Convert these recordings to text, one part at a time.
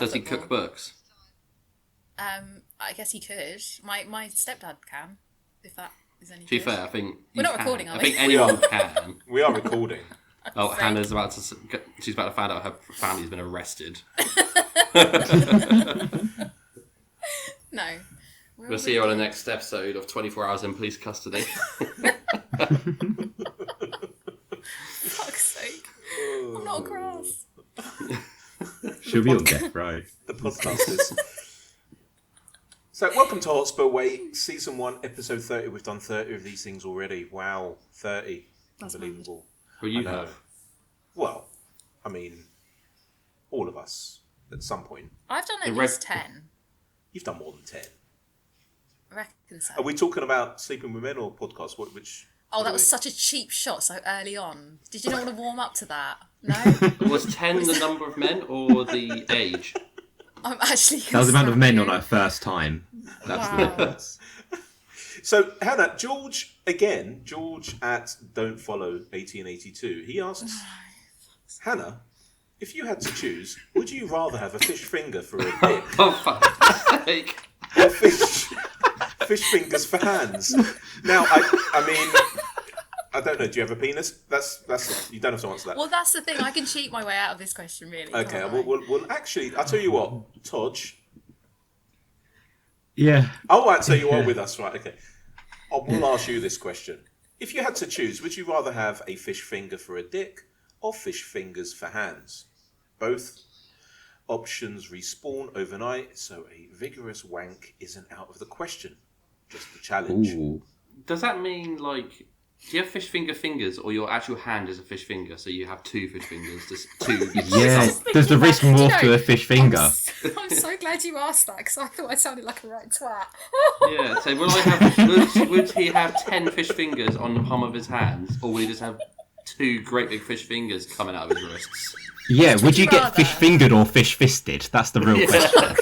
Does he cook books? I guess he could. My stepdad can, if that is any good. To be fair, I think we're not recording, are we? I think anyone can. We are recording. Oh, Hannah's about to. She's about to find out her family's been arrested. No. We'll see you on the next episode of 24 Hours in Police Custody. Fuck's sake. I'm not grass. She'll be on death row. The podcasters. So, welcome to Hotspur Way, Season 1, Episode 30. We've done 30 of these things already. Wow, 30. That's unbelievable. Well, you have. Well, I mean, all of us at some point. I've done at least 10. You've done more than 10. I reckon so. Are we talking about Sleeping with Men or podcast? Which? Oh, that was such a cheap shot so early on. Did you not want to warm up to that? No? Was 10 the number of men or the age? I'm actually... That was the amount of men on our first time. That's Wow. what it was. So, Hannah, George at Don't Follow 1882, he asks, Hannah, if you had to choose, would you rather have a fish finger for a dick Oh, fuck's sake. or fish fingers for hands? Now, I mean, I don't know. Do you have a penis? That's you don't have to answer that. Well, that's the thing. I can cheat my way out of this question, really. Okay, can't I? well, actually, I'll tell you what, Toj. Yeah. Oh, right, so you are with us, right? Okay. We'll ask you this question. If you had to choose, would you rather have a fish finger for a dick or fish fingers for hands? Both options respawn overnight, so a vigorous wank isn't out of the question. Just a challenge. Ooh. Does that mean, like, do you have fish fingers or your actual hand is a fish finger? So you have two fish fingers, just two. Yeah. Does the wrist morph to a fish finger? I'm so glad you asked that because I thought I sounded like a right twat. Yeah, so would he have 10 fish fingers on the palm of his hands, or would he just have two great big fish fingers coming out of his wrists? Yeah, would you get rather? fish fingered or fish fisted? That's the real question.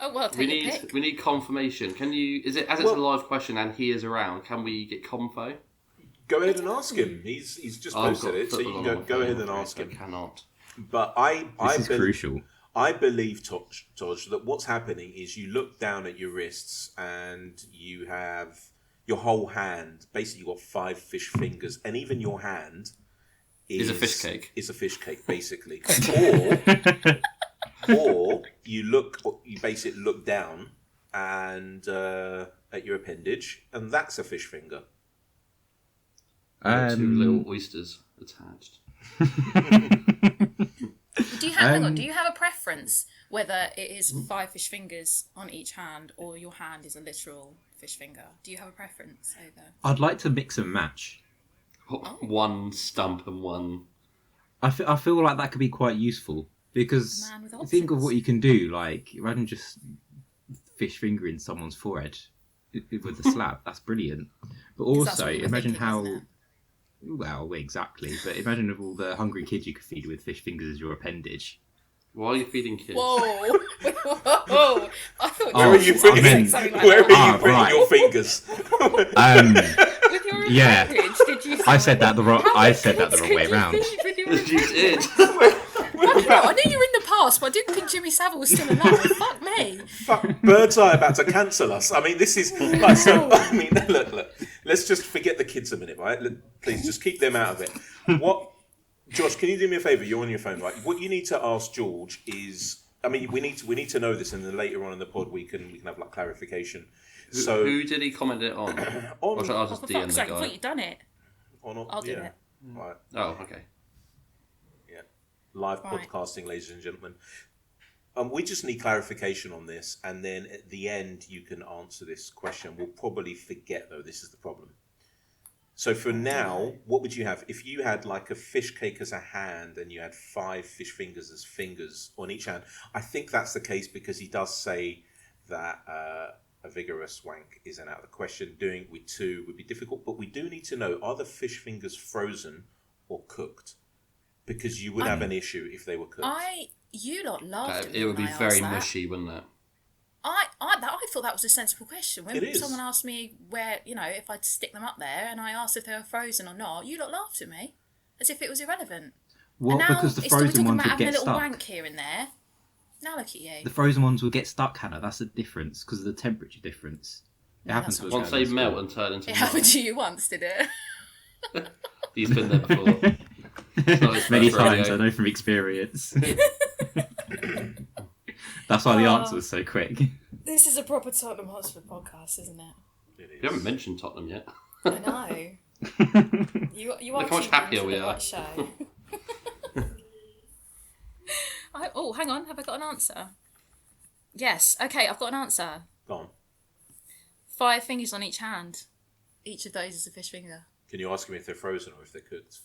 Oh well, take a pick. We need confirmation. Can you? Is it as it's a live question and he is around? Can we get confo? Go ahead and ask him. He's just posted it, so you can go ahead and ask him. I cannot. But This is crucial. I believe, Toj, that what's happening is you look down at your wrists and you have your whole hand. Basically, you've got 5 fish fingers, and even your hand Is a fish cake. Is a fish cake, basically. or you basically look down and at your appendage, and that's a fish finger. 2 little oysters attached. Do you have? Do you have a preference whether it is 5 fish fingers on each hand or your hand is a literal fish finger? Do you have a preference over? I'd like to mix and match. One stump and one. I feel like that could be quite useful because Man with think of options. what you can do. Like, imagine just fish fingering someone's forehead with a slab. That's brilliant. But 'Cause that's also, what you were imagine thinking, how. isn't it? Well, exactly. But imagine of all the hungry kids you could feed with fish fingers as your appendage. Why are you feeding kids? Whoa! Whoa! I thought Where are you putting, something like where that. are you putting your fingers? With your Yeah. appendage, did you? I said that the wrong. How I many said that the kids wrong way could you round. feed with your You appendage? did. I knew you were in the past, but I didn't think Jimmy Savile was still alive. Fuck me. Fuck, Birdseye about to cancel us. I mean, this is like so. I mean, look. Let's just forget the kids a minute, right? Please, just keep them out of it. Josh? Can you do me a favour? You're on your phone, right? What you need to ask George is, I mean, we need to know this, and then later on in the pod we can have like clarification. So, Who did he comment it on? Or should I Oh, just for DM fuck's the sake, I guy? thought you'd done it. I'll I'll do it. Right. Oh, okay. Yeah. Live Right. podcasting, ladies and gentlemen. We just need clarification on this, and then at the end you can answer this question. We'll probably forget, though. This is the problem. So for now, what would you have? If you had like a fish cake as a hand and you had 5 fish fingers as fingers on each hand, I think that's the case because he does say that a vigorous wank isn't out of the question. Doing with 2 would be difficult, but we do need to know, are the fish fingers frozen or cooked? Because you would have an issue if they were cooked. You lot laughed at me It would be when I very asked that. mushy, wouldn't it? I thought that was a sensible question. When It is. someone asked me where, if I'd stick them up there, and I asked if they were frozen or not, you lot laughed at me as if it was irrelevant. Well, And now because the it's still frozen talking ones about would having a get little stuck. wank here and there. Now look at you. The frozen ones will get stuck, Hannah. That's the difference because of the temperature difference. It No, happens that's to not us Once now they in melt school. and turn into It happened mud. to you once, did it? He's been there before. Many first times, rodeo. I know from experience. That's why the Oh. answer was so quick. This is a proper Tottenham Hotspur podcast, isn't it? It is. You haven't mentioned Tottenham yet. I know. You are Look how much tuned happier into we the are. right show. Oh, hang on. Have I got an answer? Yes. Okay, I've got an answer. Go on. 5 fingers on each hand. Each of those is a fish finger. Can you ask me if they're frozen or if they're cooked?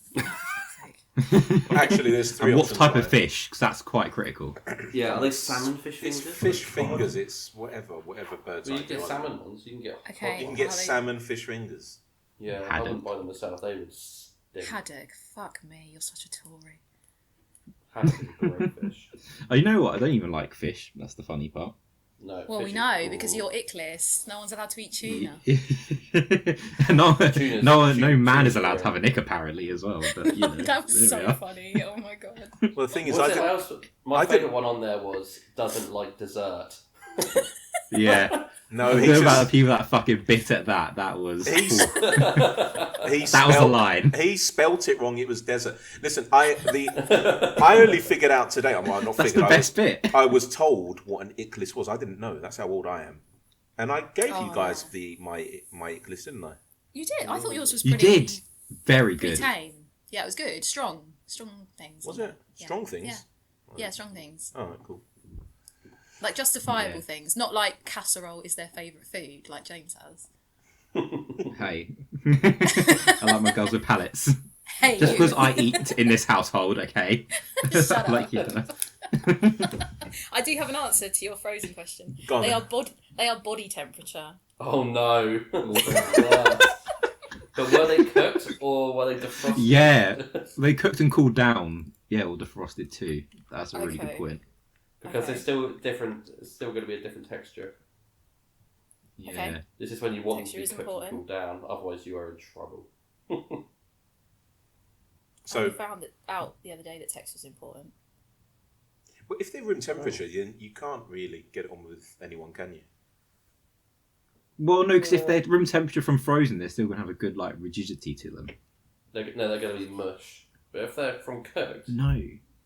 Sake. Actually, there's 3 And what options. type of right? fish? Because that's quite critical. Yeah, are they salmon fish It's fingers? fish fingers. It's whatever birds. Well, eye you get do. salmon ones. You can get. Okay. You can get Are they- salmon fish fingers. Yeah, I Haddock. wouldn't buy them myself. They would stink. Haddock. Fuck me. You're such a Tory. Haddock is a great fish. Oh, you know what? I don't even like fish. That's the funny part. No. Well, fish we is- know because you're ick list. No one's allowed to eat tuna. no, Tuna's- no man tuna's is allowed to have great. a nick apparently as well. But, you know, That was there we so are. funny. Oh my god. Well, the thing is, What I was it did. else? My I did- favourite one on there was doesn't like dessert. Yeah. No, The he thing about the just. people that fucking bit at that was He's- He that was a spelt- line. He spelt it wrong. It was desert. Listen, I only figured out today. Well, not That's figured. the best bit. I was told what an ick list was. I didn't know. That's how old I am. And I gave Oh, you guys yeah. my ick list, didn't I? You did. I thought yours was You pretty. did. Very Pretty good. tame. Yeah, it was good. Strong things. Was it Yeah. strong things? Yeah. Yeah, strong things. Oh, cool. Like justifiable Yeah. things, not like casserole is their favourite food, like James has. Hey, I like my girls with palettes. Hey, Just you. because I eat in this household, okay? Shut up. Like, you know. I do have an answer to your frozen question. Go on They then. are body temperature. Oh no. But were they cooked or were they defrosted? Yeah, they cooked and cooled down. Yeah, or defrosted too. That's a really Okay. good point. Because Okay. they're still different. It's still going to be a different texture. Yeah. Okay. This is when you want Texture them is to be cooked important. and cooled down. Otherwise, you are in trouble. So, I found it out the other day that text was important. but if they're room temperature, then you can't really get it on with anyone, can you? Well, no, because if they're room temperature from frozen, they're still gonna have a good like rigidity to them. They're going to be mush. But if they're from cooked, No.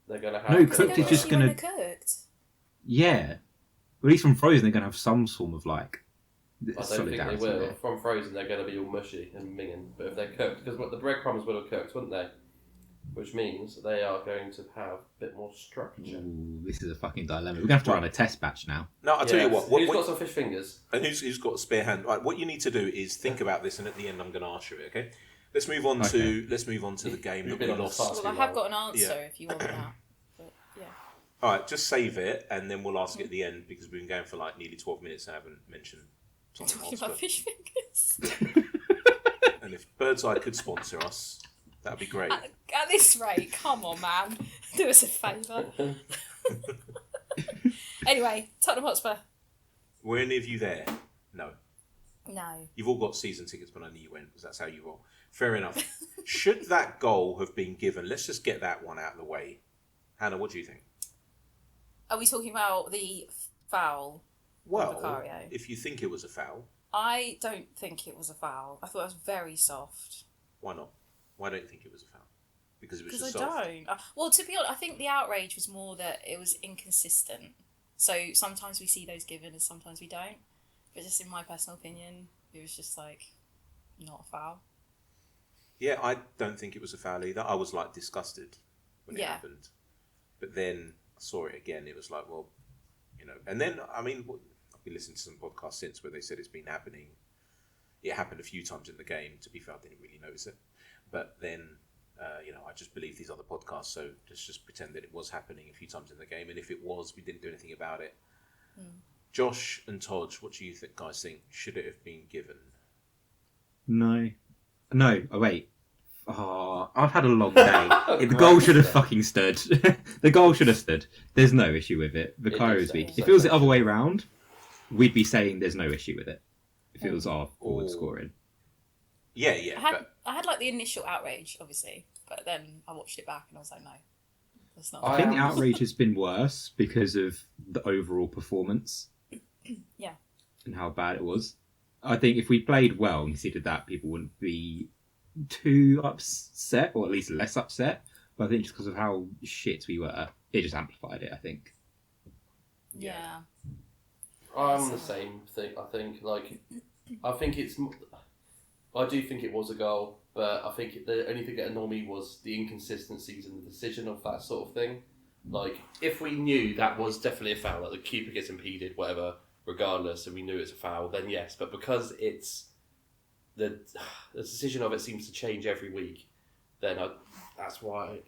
they're going to have. No, They cooked don't is just actually when gonna- they're cooked. Yeah. Well, at least from frozen, they're gonna have some form of like I don't solidarity. think they will. there. From frozen, they're going to be all mushy and minging. But if they're cooked, because the breadcrumbs would have cooked, wouldn't they? Which means they are going to have a bit more structure. Ooh, this is a fucking dilemma. We're gonna have to run a test batch now. No, I'll tell you Yes. what. Who's got some fish fingers? And who's got a spare hand? Right, what you need to do is think about this, and at the end, I'm going to ask you it. Okay. Let's move on to the game You've that been we on the lost. fast. Well, I have got an answer Yeah. if you want that. But yeah. All right, just save it, and then we'll ask it at the end because we've been going for like nearly 12 minutes and haven't mentioned Tottenham Talking about Hotspur. fish fingers. And if Birdseye could sponsor us, that'd be great. At this rate, come on, man. Do us a favour. Anyway, Tottenham Hotspur. Were any of you there? No. No. You've all got season tickets, but only you went because that's how you roll. Fair enough. Should that goal have been given? Let's just get that one out of the way. Hannah, what do you think? Are we talking about the foul? Well, Vicario. if you think it was a foul, I don't think it was a foul. I thought it was very soft. why not? Why don't you think it was a foul? Because it was Because just I soft. don't. Well, to be honest, I think the outrage was more that it was inconsistent. So sometimes we see those given and sometimes we don't. But just in my personal opinion, it was just like not a foul. Yeah, I don't think it was a foul either. I was like disgusted when it Yeah. happened. But then I saw it again. It was like, well, you know. And then, I mean, I've been listening to some podcasts since where they said it's been happening. It happened a few times in the game. To be fair, I didn't really notice it. But then, you know, I just believe these other podcasts. So let's just pretend that it was happening a few times in the game. And if it was, we didn't do anything about it. Josh and Toj, what do you guys think? Should it have been given? No. Oh, wait. Oh, I've had a long day. The goal should have fucking stood. The goal should have stood. There's no issue with it. Vicario's is, weak. so If it was the other way round, we'd be saying there's no issue with it. If it was our forward Or- scoring. Yeah, yeah. I had like the initial outrage, obviously, but then I watched it back and I was like, no, That's not. I think the outrage has been worse because of the overall performance. Yeah. And how bad it was. I think if we played well and considered that, people wouldn't be too upset, or at least less upset. But I think just because of how shit we were, it just amplified it, I think. Yeah. I'm the same thing. I do think it was a goal, but I think the only thing that annoyed me was the inconsistencies in the decision of that sort of thing. Like, if we knew that was definitely a foul, like the keeper gets impeded, whatever, regardless, and we knew it's a foul, then yes. But because it's the decision of it seems to change every week, then that's why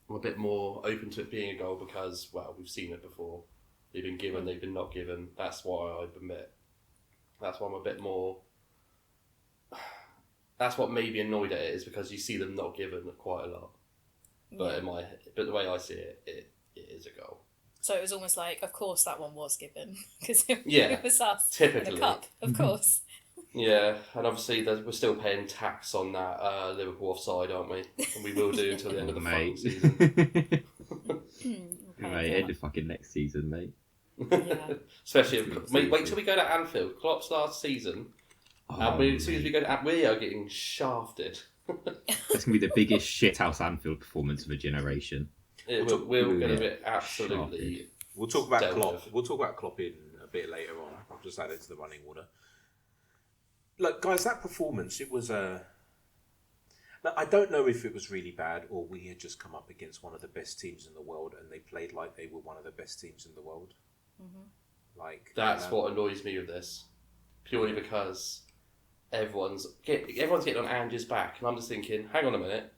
I'm a bit more open to it being a goal, because, well, we've seen it before. They've been given, they've been not given. That's why I admit. That's why I'm a bit more. That's what made me annoyed at it, is because you see them not given quite a lot. But but the way I see it, it is a goal. So it was almost like, of course, that one was given because it was us typically in a cup, of course. Yeah, and obviously we're still paying tax on that Liverpool offside, aren't we? And we will do until the end of the fucking season. Mate, end of fucking next season, mate. Yeah. Especially if, wait till we go to Anfield. Klopp's last season. As soon as we go to we are getting shafted. That's going to be the biggest shithouse Anfield performance of a generation. We're going to be absolutely. We'll talk about Klopp. We'll talk about Klopp in a bit later on. I'll just add it to the running order. Look, guys, that performance, it was a. I don't know if it was really bad or we had just come up against one of the best teams in the world and they played like they were one of the best teams in the world. Mm-hmm. Like that's what annoys me with this, purely because everyone's getting on Ange's back, and I'm just thinking, hang on a minute,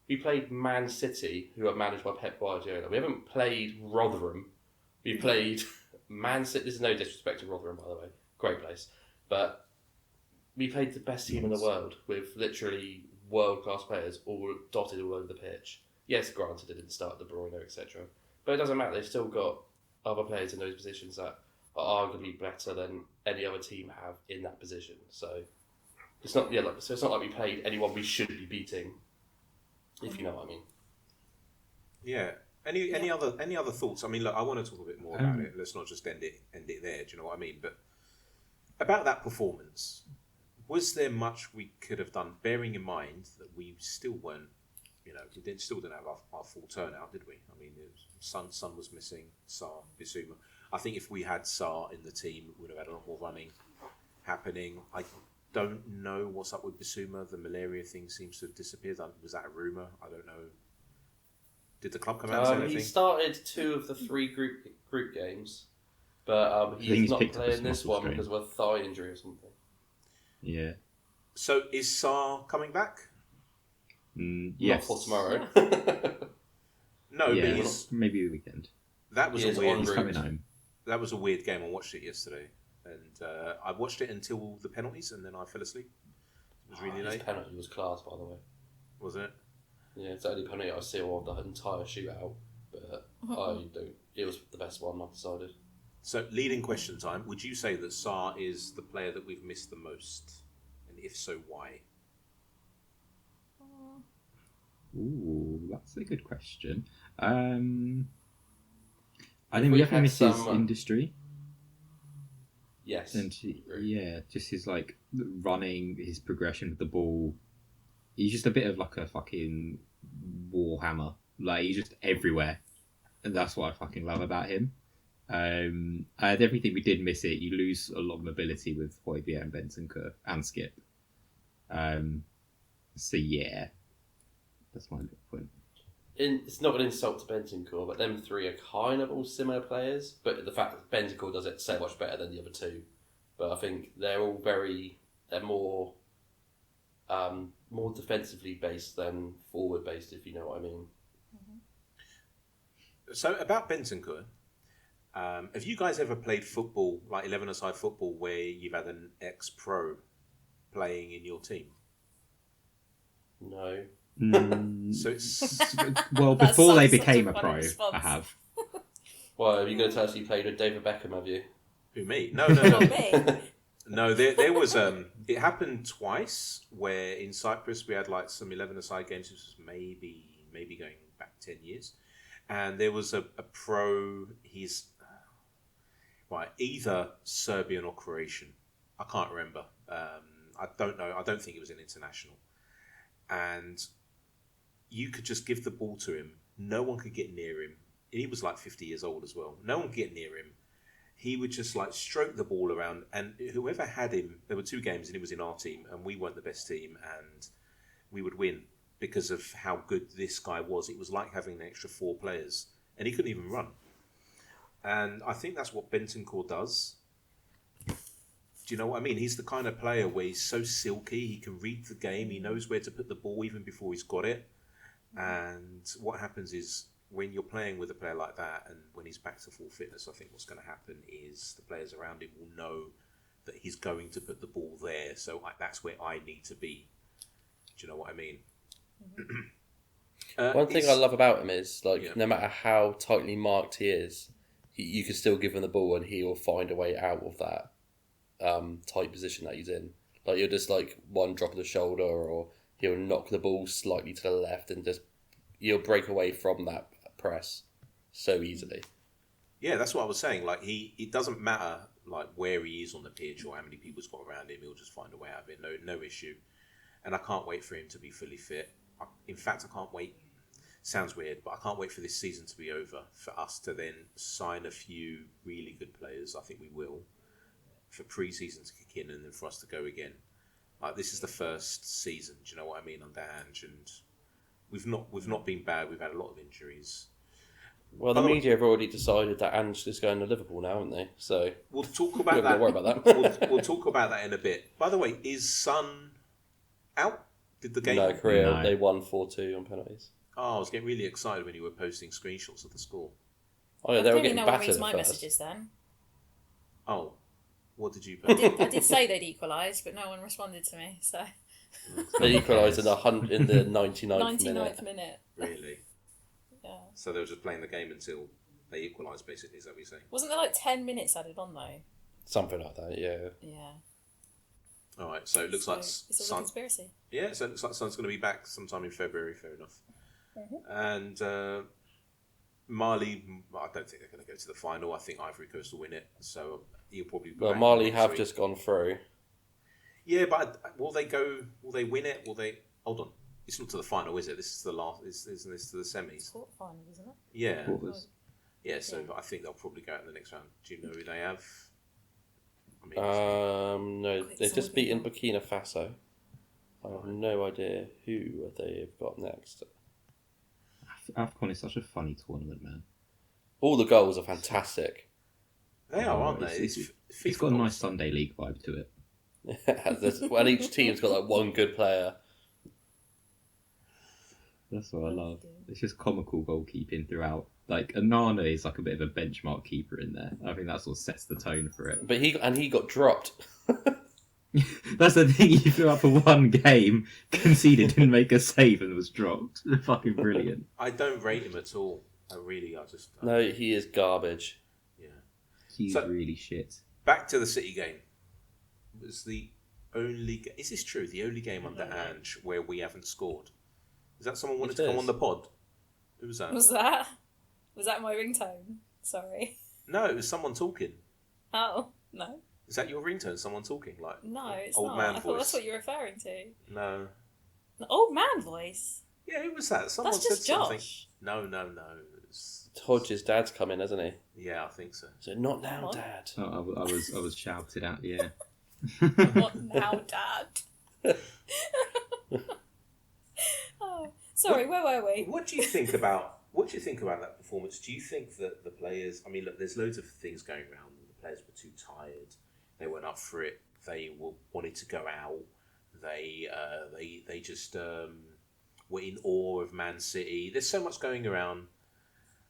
we played Man City, who are managed by Pep Guardiola. We haven't played Rotherham. We played Man City. There's no disrespect to Rotherham, by the way, great place, but we played the best team in the world with literally world-class players all dotted all over the pitch. Yes, granted, it didn't start De Bruyne, etc. But it doesn't matter. They've still got other players in those positions that are arguably better than any other team have in that position. So it's not it's not like we played anyone we should be beating, if you know what I mean. Yeah. Any other thoughts? I mean, look, I want to talk a bit more about it. Let's not just end it there. Do you know what I mean? But about that performance. Was there much we could have done, bearing in mind that we still weren't, still didn't have our full turnout, did we? I mean, Son was missing, Sarr, Bissouma. I think if we had Sarr in the team, we would have had a lot more running happening. I don't know what's up with Bissouma. The malaria thing seems to have disappeared. Was that a rumour? I don't know. Did the club come out and say anything? He started 2 of the 3 group games, but he's not playing this one because of a thigh injury or something. Yeah. So is Sarr coming back? Yes. Not for tomorrow. No, yeah, but maybe the weekend. That was a weird. He's coming home. That was a weird game. I watched it yesterday, and I watched it until the penalties, and then I fell asleep. It was really late. His penalty was class, by the way. Was it? Yeah, it's the only penalty I saw of the entire shootout, but it was the best one, I've decided. So, leading question time. Would you say that Sarr is the player that we've missed the most? And if so, why? Ooh, that's a good question. I think we definitely miss his industry. Yes. And just his running, his progression with the ball. He's just a bit of like a fucking warhammer. Like, he's just everywhere. And that's what I fucking love about him. Everything we did miss it. You lose a lot of mobility with Højbjerg and Bentancur and Skip. So yeah, that's my little point. It's not an insult to Bentancur, but them 3 are kind of all similar players. But the fact that Bentancur does it so much better than the other 2, but I think they're all they're more defensively based than forward based, if you know what I mean. So about Bentancur. Have you guys ever played football, like 11-a-side football, where you've had an ex-pro playing in your team? No. So it's well, before they became a pro, I have. Well, are you going to tell us you played with David Beckham, have you? Who, me? No. No, there was it happened twice where in Cyprus we had like some 11-a-side games. This was maybe going back 10 years. and there was a pro. He's right, either Serbian or Croatian. I can't remember. I don't know. I don't think it was an international. And you could just give the ball to him. No one could get near him. And he was like 50 years old as well. No one could get near him. He would just like stroke the ball around, and whoever had him, there were 2 games and he was in our team, and we weren't the best team, and we would win because of how good this guy was. It was like having an extra 4 players, and he couldn't even run. And I think that's what Bentancur does. Do you know what I mean? He's the kind of player where he's so silky, he can read the game, he knows where to put the ball even before he's got it. And what happens is, when you're playing with a player like that, and when he's back to full fitness, I think what's going to happen is the players around him will know that he's going to put the ball there, so that's where I need to be. Do you know what I mean? One thing I love about him is, like, no matter how tightly marked he is, you can still give him the ball and he will find a way out of that tight position that he's in. Like, you'll just, like, one drop of the shoulder, or he'll knock the ball slightly to the left and just, you'll break away from that press so easily. Yeah, that's what I was saying. Like, it doesn't matter like where he is on the pitch or how many people's got around him. He'll just find a way out of it. No issue. And I can't wait for him to be fully fit. In fact, I can't wait. Sounds weird, but I can't wait for this season to be over, for us to then sign a few really good players. I think we will, for pre-season to kick in and then for us to go again. Like, this is the first season. Do you know what I mean? Under Ange, and we've not been bad. We've had a lot of injuries. Well, the media have already decided that Ange is going to Liverpool now, haven't they? So we'll talk about that. Don't worry about that. we'll talk about that in a bit. By the way, is Son out? Did the game? No, Korea, they won 4-2 on penalties. Oh, I was getting really excited when you were posting screenshots of the score. Oh, yeah, they were getting know battered what reads at my first. messages then. Oh, what did you post? I did say they'd equalised, but no one responded to me. So They equalised in the 99th 99th minute. Really? Yeah. So they were just playing the game until they equalised, basically, is that what you're saying? Wasn't there like 10 minutes added on though? Something like that, yeah. Yeah. All right, so it looks like it's all a conspiracy. Yeah, so it looks like Son's going to be back sometime in February, fair enough. And Mali, I don't think they're going to go to the final. I think Ivory Coast will win it, so he'll probably be back Mali next have week. just gone through. Yeah, but will they go? Will they win it? Will they? Hold on, it's not to the final, is it? This is the last. Isn't this to the semis? Quarterfinal, isn't it? Yeah. Quarters. Yeah. So I think they'll probably go out in the next round. Do you know who they have? I mean, No, they've just beaten Burkina Faso. I have no idea who they've got next. AFCON is such a funny tournament, man. All the goals are fantastic. they are, aren't they? It's got a nice Sunday League vibe to it. And each team's got like one good player. That's what I love. It's just comical goalkeeping throughout. Like, Anana is like a bit of a benchmark keeper in there. I think that sort of sets the tone for it. But he got dropped. That's the thing, he threw up for one game, conceded, didn't make a save and was dropped. Fucking brilliant. I don't rate him at all. I just... No, he is garbage. Yeah. He's really shit. Back to the City game. It was the only... Is this true? The only game under Ange where we haven't scored? Is that someone wanted to come on the pod? Who was that? Was that my ringtone? Sorry. No, it was someone talking. Oh, no. Is that your ringtone? Someone talking? No, it's old not. man I voice. thought that's what you're referring to. No. The old man voice? Yeah, who was that? Someone That's just said something. Josh. No. It's... Todge's dad's coming, hasn't he? Yeah, I think so. So not now, Dad. Oh, I was shouted at, yeah. What now, Dad? Oh, sorry, where were we? What do you think about that performance? Do you think that the players? I mean, look, there's loads of things going around. The players were too tired. They weren't up for it. They wanted to go out. They just were in awe of Man City. There's so much going around.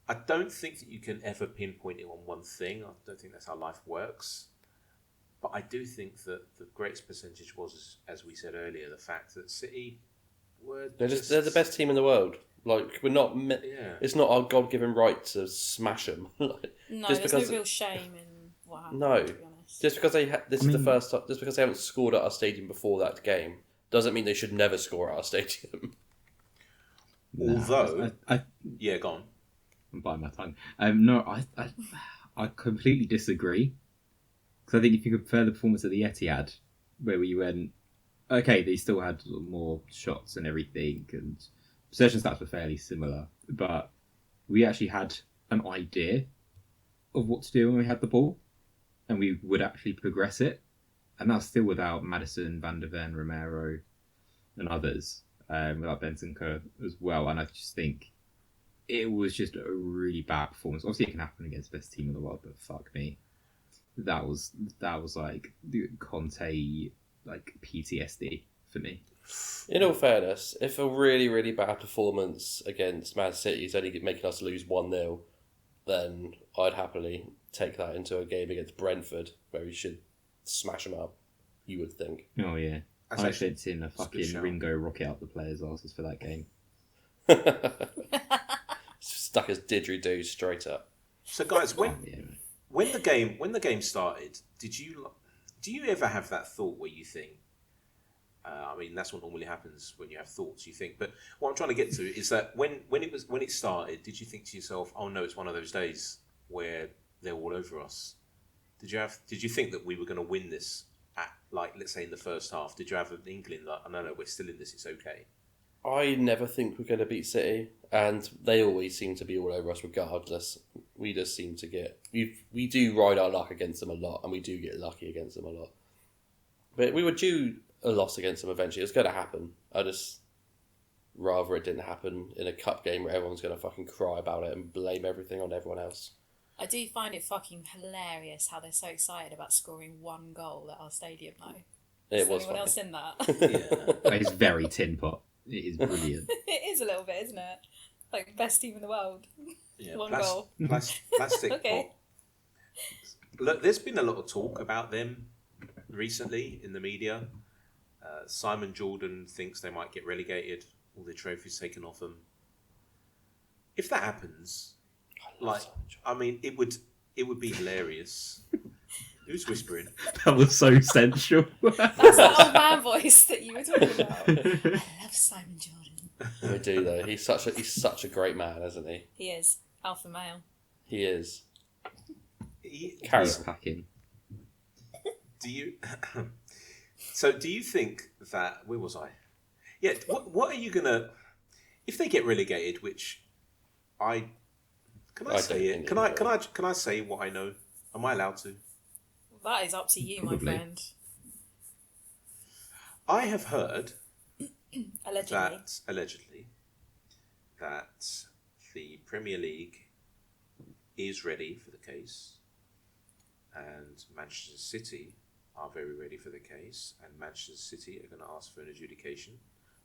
I don't think that you can ever pinpoint it on one thing. I don't think that's how life works. But I do think that the greatest percentage was, as we said earlier, the fact that City were They're the best team in the world. Like, we're not. Yeah. It's not our God-given right to smash them. No, there's no real shame in what happened. No. To be honest. Just because is the first time. Just because they haven't scored at our stadium before that game doesn't mean they should never score at our stadium. Although, yeah, go on. I'm biting my tongue. No, I completely disagree. Because I think if you compare the performance of the Etihad, where we went, okay, they still had more shots and everything, and possession stats were fairly similar, but we actually had an idea of what to do when we had the ball, and we would actually progress it, and that's still without Maddison, Van der Ven, Romero, and others, without Bentancur as well. And I just think it was just a really bad performance. Obviously, it can happen against the best team in the world, but fuck me, that was like the Conte like PTSD for me. In all fairness, if a really, really bad performance against Man City is only making us lose 1-0, then I'd happily take that into a game against Brentford, where we should smash them up, you would think. Oh, yeah. That's I actually- sent in a fucking Ringo rocket out the players' asses for that game. Stuck as didgeridoo straight up. So, guys, when Oh, yeah. when the game started, do you ever have that thought where you think? I mean, that's what normally happens when you have thoughts. You think, but what I'm trying to get to is that when it started, did you think to yourself, "Oh no, it's one of those days where they're all over us"? Did you think that we were going to win this at, like, let's say in the first half? Did you have an inkling that, "Oh, no, we're still in this. It's okay"? I never think we're going to beat City, and they always seem to be all over us regardless. We just seem to get... We do ride our luck against them a lot, and we do get lucky against them a lot. But we were due a loss against them eventually. It was going to happen. I just rather it didn't happen in a cup game where everyone's going to fucking cry about it and blame everything on everyone else. I do find it fucking hilarious how they're so excited about scoring one goal at our stadium, though. It was anyone funny. else in that? Yeah. It's very tin pot. It is brilliant. It is a little bit, isn't it? Like, best team in the world. Yeah, One goal. Plastic Okay. pot. Look, there's been a lot of talk about them recently in the media. Simon Jordan thinks they might get relegated, all their trophies taken off them. If that happens, I mean, it would be hilarious. Who's whispering? That was so sensual. That's the old man voice that you were talking about. I love Simon Jordan. We do though. He's such a great man, isn't he? He is. Alpha male. He is. Carry He's on. packing. Do you? So, do you think that? Where was I? Yeah. What are you gonna? If they get relegated, which I can I I say don't it? think Can they I? will. Can I say what I know? Am I allowed to? That is up to you, my Probably. friend. I have heard Allegedly. that the Premier League is ready for the case, and Manchester City are very ready for the case, and Manchester City are going to ask for an adjudication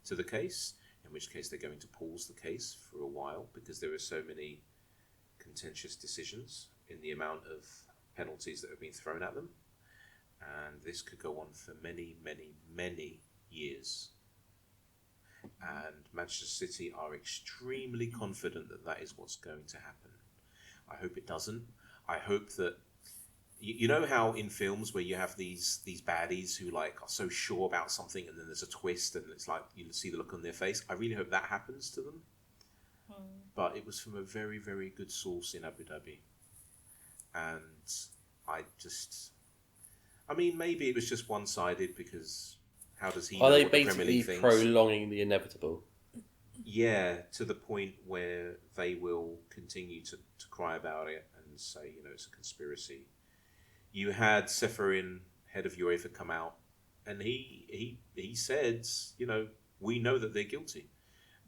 to the case, in which case they're going to pause the case for a while because there are so many contentious decisions in the amount of penalties that have been thrown at them, and this could go on for many, many, many years. And Manchester City are extremely confident that that is what's going to happen. I hope it doesn't. I hope that you know how in films where you have these baddies who like are so sure about something and then there's a twist and it's like you see the look on their face. I really hope that happens to them. But it was from a very, very good source in Abu Dhabi. And I mean, maybe it was just one-sided because how does he know Are they what the Premier basically League thinks? prolonging the inevitable? Yeah, to the point where they will continue to cry about it and say, you know, it's a conspiracy. You had Seferin, head of UEFA, come out and he said, you know, we know that they're guilty.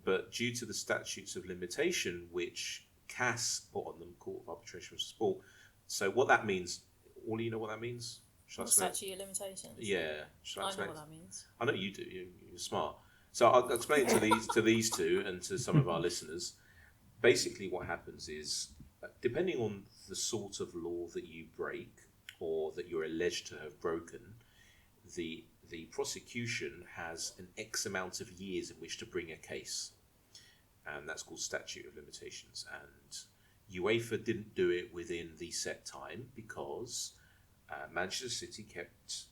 But due to the statutes of limitation, which CAS put on them, Court of Arbitration for Sport. So what that means, all you know what that means? Shall I explain? Statute of limitations. Yeah. Shall I I explain? know what that means. I know you do. You're smart. So I'll explain it to these two and to some of our listeners. Basically, what happens is, depending on the sort of law that you break or that you're alleged to have broken, the prosecution has an X amount of years in which to bring a case, and that's called statute of limitations. And UEFA didn't do it within the set time because Manchester City kept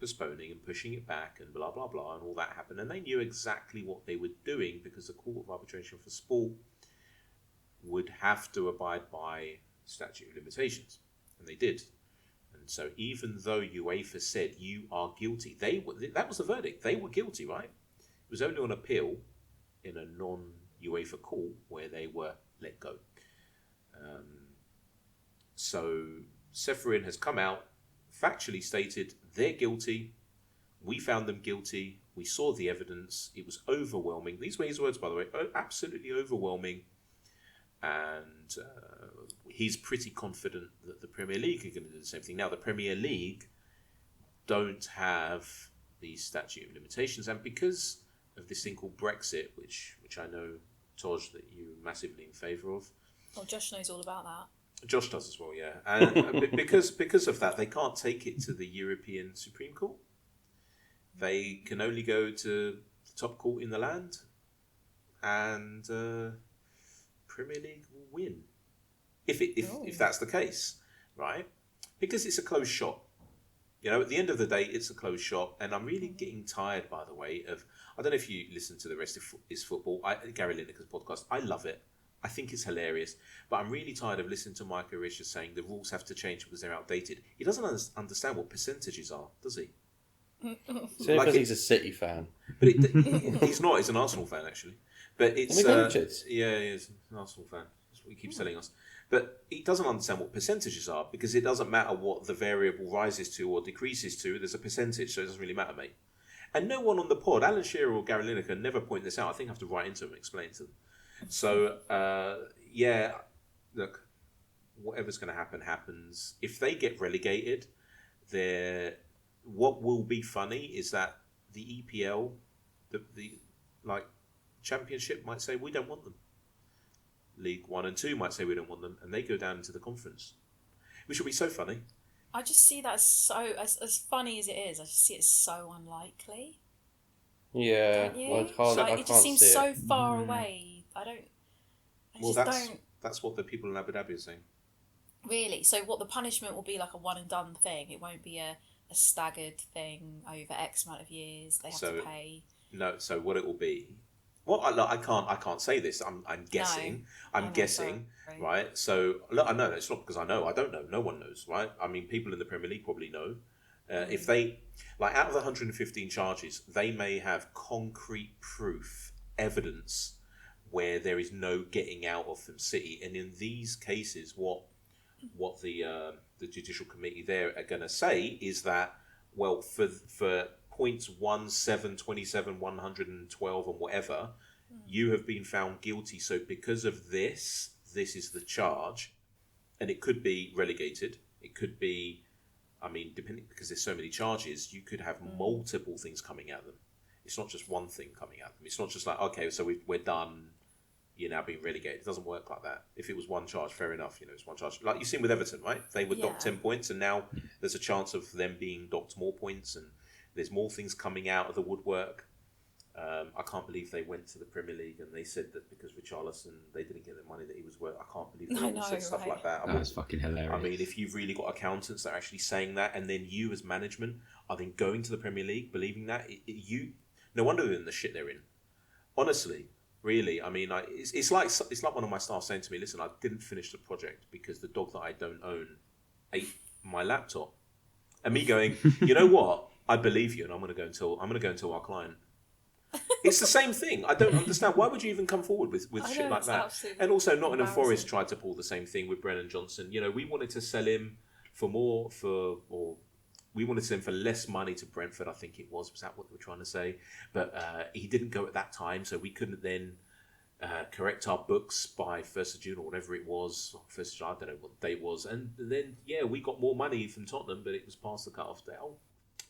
postponing and pushing it back and blah blah blah, and all that happened, and they knew exactly what they were doing because the Court of Arbitration for Sport would have to abide by statute of limitations, and they did. And so even though UEFA said you are guilty, that was the verdict. They were guilty, right? It was only on appeal in a non-UEFA court where they were let go. So Ceferin has come out, factually stated they're guilty. We found them guilty. We saw the evidence. It was overwhelming. These were his words, by the way. Absolutely overwhelming. And he's pretty confident that the Premier League are going to do the same thing. Now, the Premier League don't have these statute of limitations. And because of this thing called Brexit, which I know, Toj, that you're massively in favour of. Well, Josh knows all about that. Josh does as well, yeah. And because of that, they can't take it to the European Supreme Court. They can only go to the top court in the land, and Premier League will win if that's the case, right? Because it's a closed shop. You know, at the end of the day, it's a closed shop, and I'm really getting tired, by the way, of... I don't know if you listen to the rest of Is Football, Gary Lineker's podcast. I love it. I think it's hilarious. But I'm really tired of listening to Mike Orisha saying the rules have to change because they're outdated. He doesn't understand what percentages are, does he? So because he's a City fan. But he's not. He's an Arsenal fan, actually. But it's... yeah, he is an Arsenal fan. That's what he keeps telling us. But he doesn't understand what percentages are because it doesn't matter what the variable rises to or decreases to. There's a percentage, so it doesn't really matter, mate. And no one on the pod, Alan Shearer or Gary Lineker, never point this out. I think I have to write into them and explain to them. So, yeah, look, whatever's going to happen, happens. If they get relegated, what will be funny is that the EPL, the Championship might say, we don't want them. League 1 and 2 might say we don't want them, and they go down into the conference, which will be so funny. I just see that as funny as it is. I just see it as so unlikely. Yeah, well, it just seems so far away. That's what the people in Abu Dhabi are saying. Really? So what the punishment will be like a one and done thing? It won't be a staggered thing over X amount of years. They have to pay. No. So what it will be? Well, I can't say this. I'm guessing. No. I'm guessing, sorry. Right? So look, I know it's not because I know. I don't know. No one knows, right? I mean, people in the Premier League probably know. If they, out of the 115 charges, they may have concrete proof, evidence, where there is no getting out of from City. And in these cases, what the Judicial Committee there are going to say is that, well, for points 1, 7, 27, 112 and whatever, you have been found guilty. So because of this is the charge. And it could be relegated. It could be, depending, because there's so many charges, you could have multiple things coming at them. It's not just one thing coming at them. It's not just like, okay, so we're done, you're now being relegated. It doesn't work like that. If it was one charge, fair enough, it's one charge. Like you've seen with Everton, right? They were docked 10 points, and now there's a chance of them being docked more points, and there's more things coming out of the woodwork. I can't believe they went to the Premier League and they said that because Richarlison, they didn't get the money that he was worth. I can't believe they all said stuff like that. That's fucking hilarious. If you've really got accountants that are actually saying that, and then you as management are then going to the Premier League believing that, no wonder they're in the shit they're in. Honestly, really, it's like one of my staff saying to me, "Listen, I didn't finish the project because the dog that I don't own ate my laptop," and me going, "You know what? I believe you, and I'm going to go and tell our client." It's the same thing. I don't understand. Why would you even come forward with shit like that? And also, Nottingham Forest tried to pull the same thing with Brennan Johnson. We wanted to sell him we wanted to sell him for less money to Brentford, I think it was. Was that what they were trying to say? But he didn't go at that time, so we couldn't then correct our books by 1st of June or whatever it was. 1st of July, I don't know what the date was. And then, we got more money from Tottenham, but it was past the cut-off date.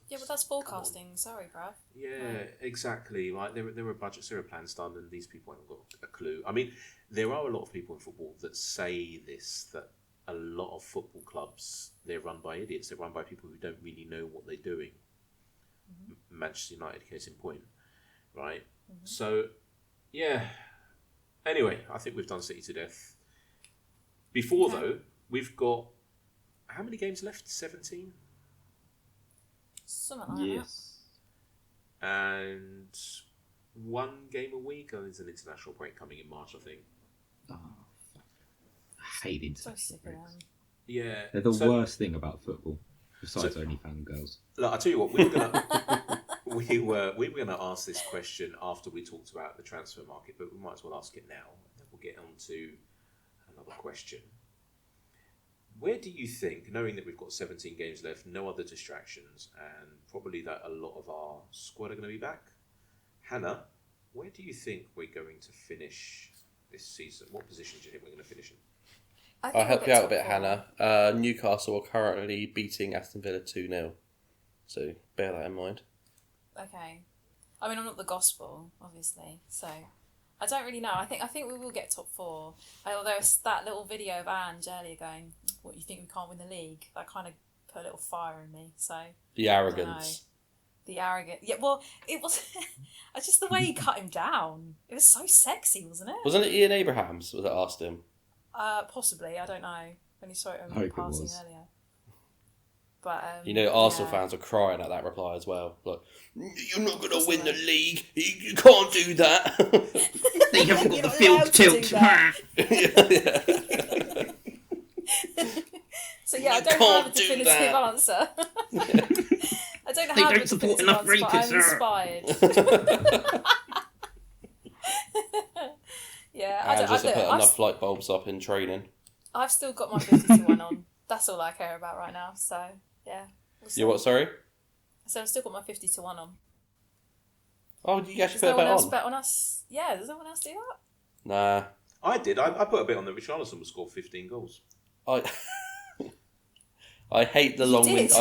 Yeah, but that's forecasting. Sorry, bruv. Yeah, exactly. Like there were budgets, there were plans done, and these people haven't got a clue. There are a lot of people in football that say this, that a lot of football clubs, they're run by idiots. They're run by people who don't really know what they're doing. Mm-hmm. Manchester United, case in point, right? Mm-hmm. So, yeah. Anyway, I think we've done City to death. Before though, we've got how many games left? 17. Something like yes. that. And one game a week. There's an international break coming in March, I think. Oh, fuck hate the So sick of them. Yeah, They're the worst thing about football, besides OnlyFans girls. Look, I'll tell you what, we were gonna ask this question after we talked about the transfer market, but we might as well ask it now, and then we'll get on to another question. Where do you think, knowing that we've got 17 games left, no other distractions, and probably that a lot of our squad are going to be back, Hannah, where do you think we're going to finish this season? What position do you think we're going to finish in? I'll help you out a bit, Hannah. Newcastle are currently beating Aston Villa 2-0. So bear that in mind. Okay. I mean, I'm not the gospel, obviously, so I don't really know. I think we will get top 4. Although that little video of Ange earlier going, "What, you think we can't win the league?" That kind of put a little fire in me. So The arrogance. The arrogant. Yeah, well, it was it's just the way he cut him down. It was so sexy, wasn't it? Wasn't it Ian Abrahams that asked him? Possibly. I don't know. When he saw it Hope it passing was. earlier. But Arsenal fans are crying at that reply as well. Like, you're not going to win the league. You can't do that. They haven't got You're the not field allowed to do tilt. that. So yeah, I don't have a definitive answer. I don't have a definitive answer, but I'm inspired. Yeah, I don't. Just to put enough light bulbs up in training. I've still got my 50 to 1 on. That's all I care about right now. So yeah. You what? Sorry. So I've still got my 50 to 1 on. Oh, you actually Does put no a one bet else on? bet on us? Yeah. Does no one else do that? Nah. I did. I put a bit on that Richarlison would score 15 goals. I hate the You long did?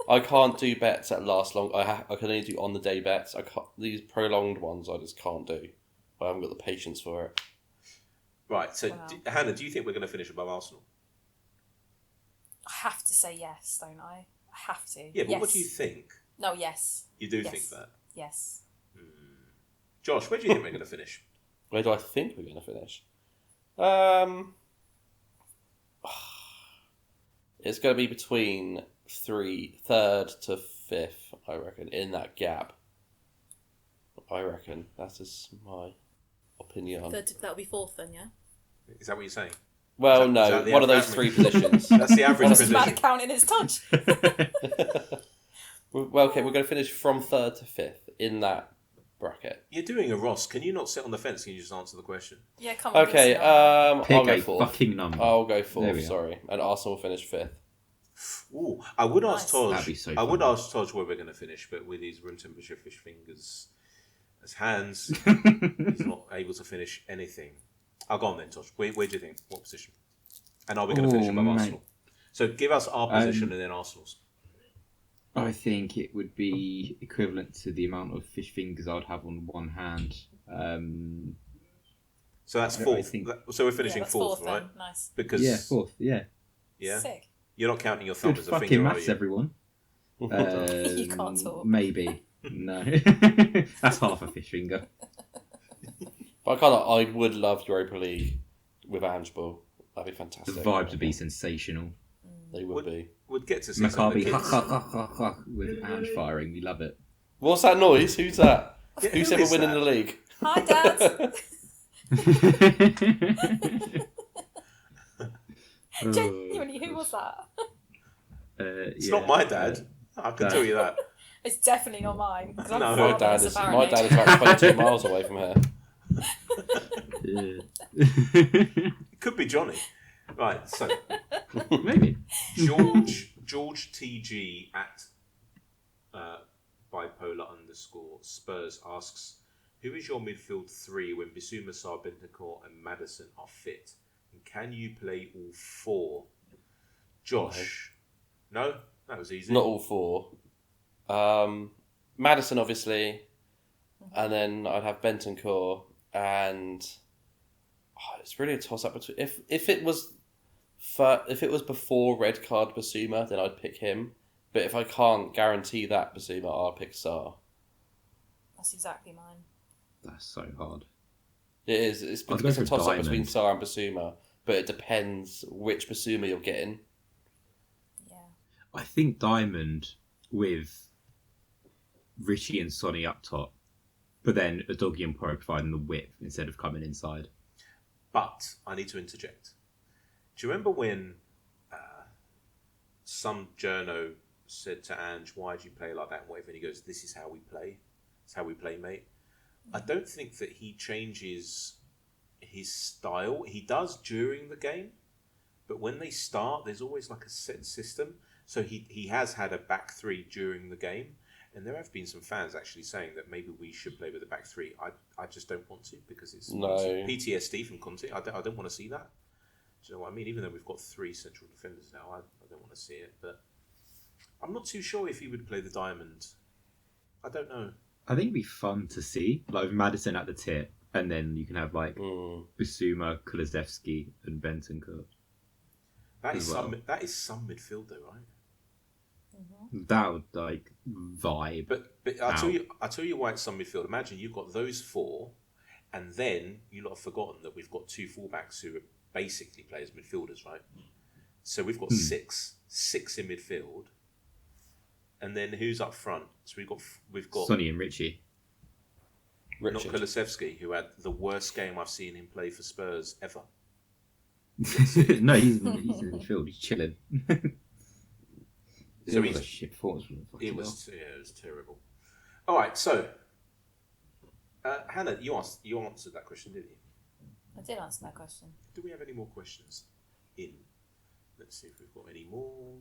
I can't do bets that last long. I can only do on the day bets. These prolonged ones I just can't do. I haven't got the patience for it. Right. So Wow. Hannah, do you think we're going to finish above Arsenal? I have to say yes, don't I? I have to. Yeah, but yes. what do you think? No, yes. You do Yes. think that? Yes. Josh, where do you think we're going to finish? Where do I think we're going to finish? It's going to be between third to fifth, I reckon, in that gap. I reckon. That is my opinion. That'll be 4th then, yeah? Is that what you're saying? Well, is no, that the one of those average? 3 positions. That's the average Just about position. to count in his touch. Well, okay, we're going to finish from 3rd to 5th in that bracket. You're doing a Ross. Can you not sit on the fence? Can you just answer the question? Yeah, come on. Okay, Lucy, I'll Pick go a 4th. fucking number. I'll go There we 4th, are. sorry. And Arsenal will finish 5th. Ooh, I would ask Nice. That'd be Toj. so I would fun. ask Toj where we're going to finish, but with his room temperature fish fingers as hands, he's not able to finish anything. I'll go on then, Toj. Where do you think? What position? And are we going to finish above mate. Arsenal? So give us our position and then Arsenal's. I think it would be equivalent to the amount of fish fingers I'd have on one hand. So that's I 4th. think- So we're Yeah, finishing that's 4th, then. right? Nice. Because Yeah, 4th, yeah. yeah, Sick. you're not counting your thumb Good as a fucking finger, are maths, you? everyone. You can't talk. Maybe. No. That's half a fish finger. But I would love Europa League with Ange Ball. That'd be The fantastic. vibes would be sensational. They would be. We'd get to see some of Maccabi the kids. with Ange firing. We love it. What's that noise? Who's that? Yeah, Who's who ever is winning that? the league? Hi, Dad. Genuinely, who was that? It's not my dad. I can tell you that. It's definitely not mine. 'cause I'm No, far My dad less, is apparently. about 22 miles away from here. It could be Johnny. Right, so Maybe. George TG at bipolar_Spurs asks, who is your midfield 3 when Bissouma, Sarr, Bentancur and Maddison are fit? And can you play all 4? Josh? No? That was easy. Not all 4. Maddison, obviously. And then I'd have Bentancur. And it's really a toss-up between... If it was before red card Bissouma, then I'd pick him. But if I can't guarantee that Bissouma, I'll pick Sarr. That's exactly mine. That's so hard. It is. It's I'd go a for toss-up between Diamond. Sarr and Bissouma. But it depends which Bissouma you're getting. Yeah. I think Diamond with Richie and Sonny up top, but then Udogie and Porro providing the width instead of coming inside. But I need to interject. Do you remember when some journo said to Ange, "Why do you play like that?" and whatever, and he goes, "This is how we play. It's how we play, mate." I don't think that he changes his style. He does during the game, but when they start, there's always like a set system. So he has had a back three during the game, and there have been some fans actually saying that maybe we should play with a back three. I just don't want to, because it's PTSD from Conte. I don't want to see that. Do you know what I mean? Even though we've got 3 central defenders now, I don't want to see it. But I'm not too sure if he would play the diamond. I don't know. I think it'd be fun to see, like with Maddison at the tip, and then you can have like Bissouma, Kulusevski, and Bentancur. That is some midfield though, right? Mm-hmm. That would like vibe. But I'll tell you why it's some midfield. Imagine you've got those 4, and then you lot have forgotten that we've got 2 fullbacks who basically play as midfielders, right? So we've got six in midfield. And then who's up front? So we've got Sonny and Richie. Not Kulusevski, who had the worst game I've seen him play for Spurs ever. No, he's in midfield. He's chilling. So he's a shit performance. It was terrible. All right, so Hannah, you answered that question, didn't you? I did answer that question. Do we have any more questions in? Let's see if we've got any more.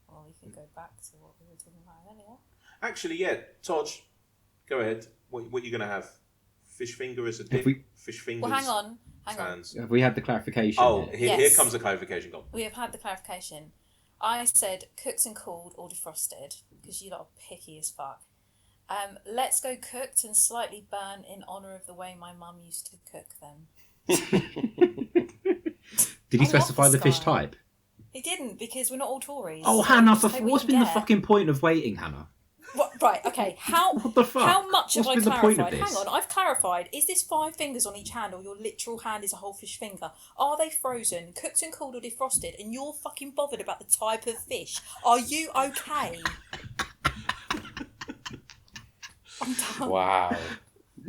Well, we can go back to what we were talking about earlier. Actually, yeah, Toj, go ahead. What are you going to have? Fish finger as a dip? Fish fingers? Well, hang on. Have we had the clarification? Oh, here comes the clarification. Go. We have had the clarification. I said cooked and cooled or defrosted, because you lot are picky as fuck. Let's go cooked and slightly burnt in honour of the way my mum used to cook them. Did he specify the fish type? He didn't, because we're not all Tories. Oh, Hannah, what's been the fucking point of waiting, Hannah? What, right, okay. What the fuck? How much have I been clarified? The point of this? Hang on, I've clarified. Is this 5 fingers on each hand, or your literal hand is a whole fish finger? Are they frozen, cooked and cooled, or defrosted? And you're fucking bothered about the type of fish? Are you okay? I'm done. Wow.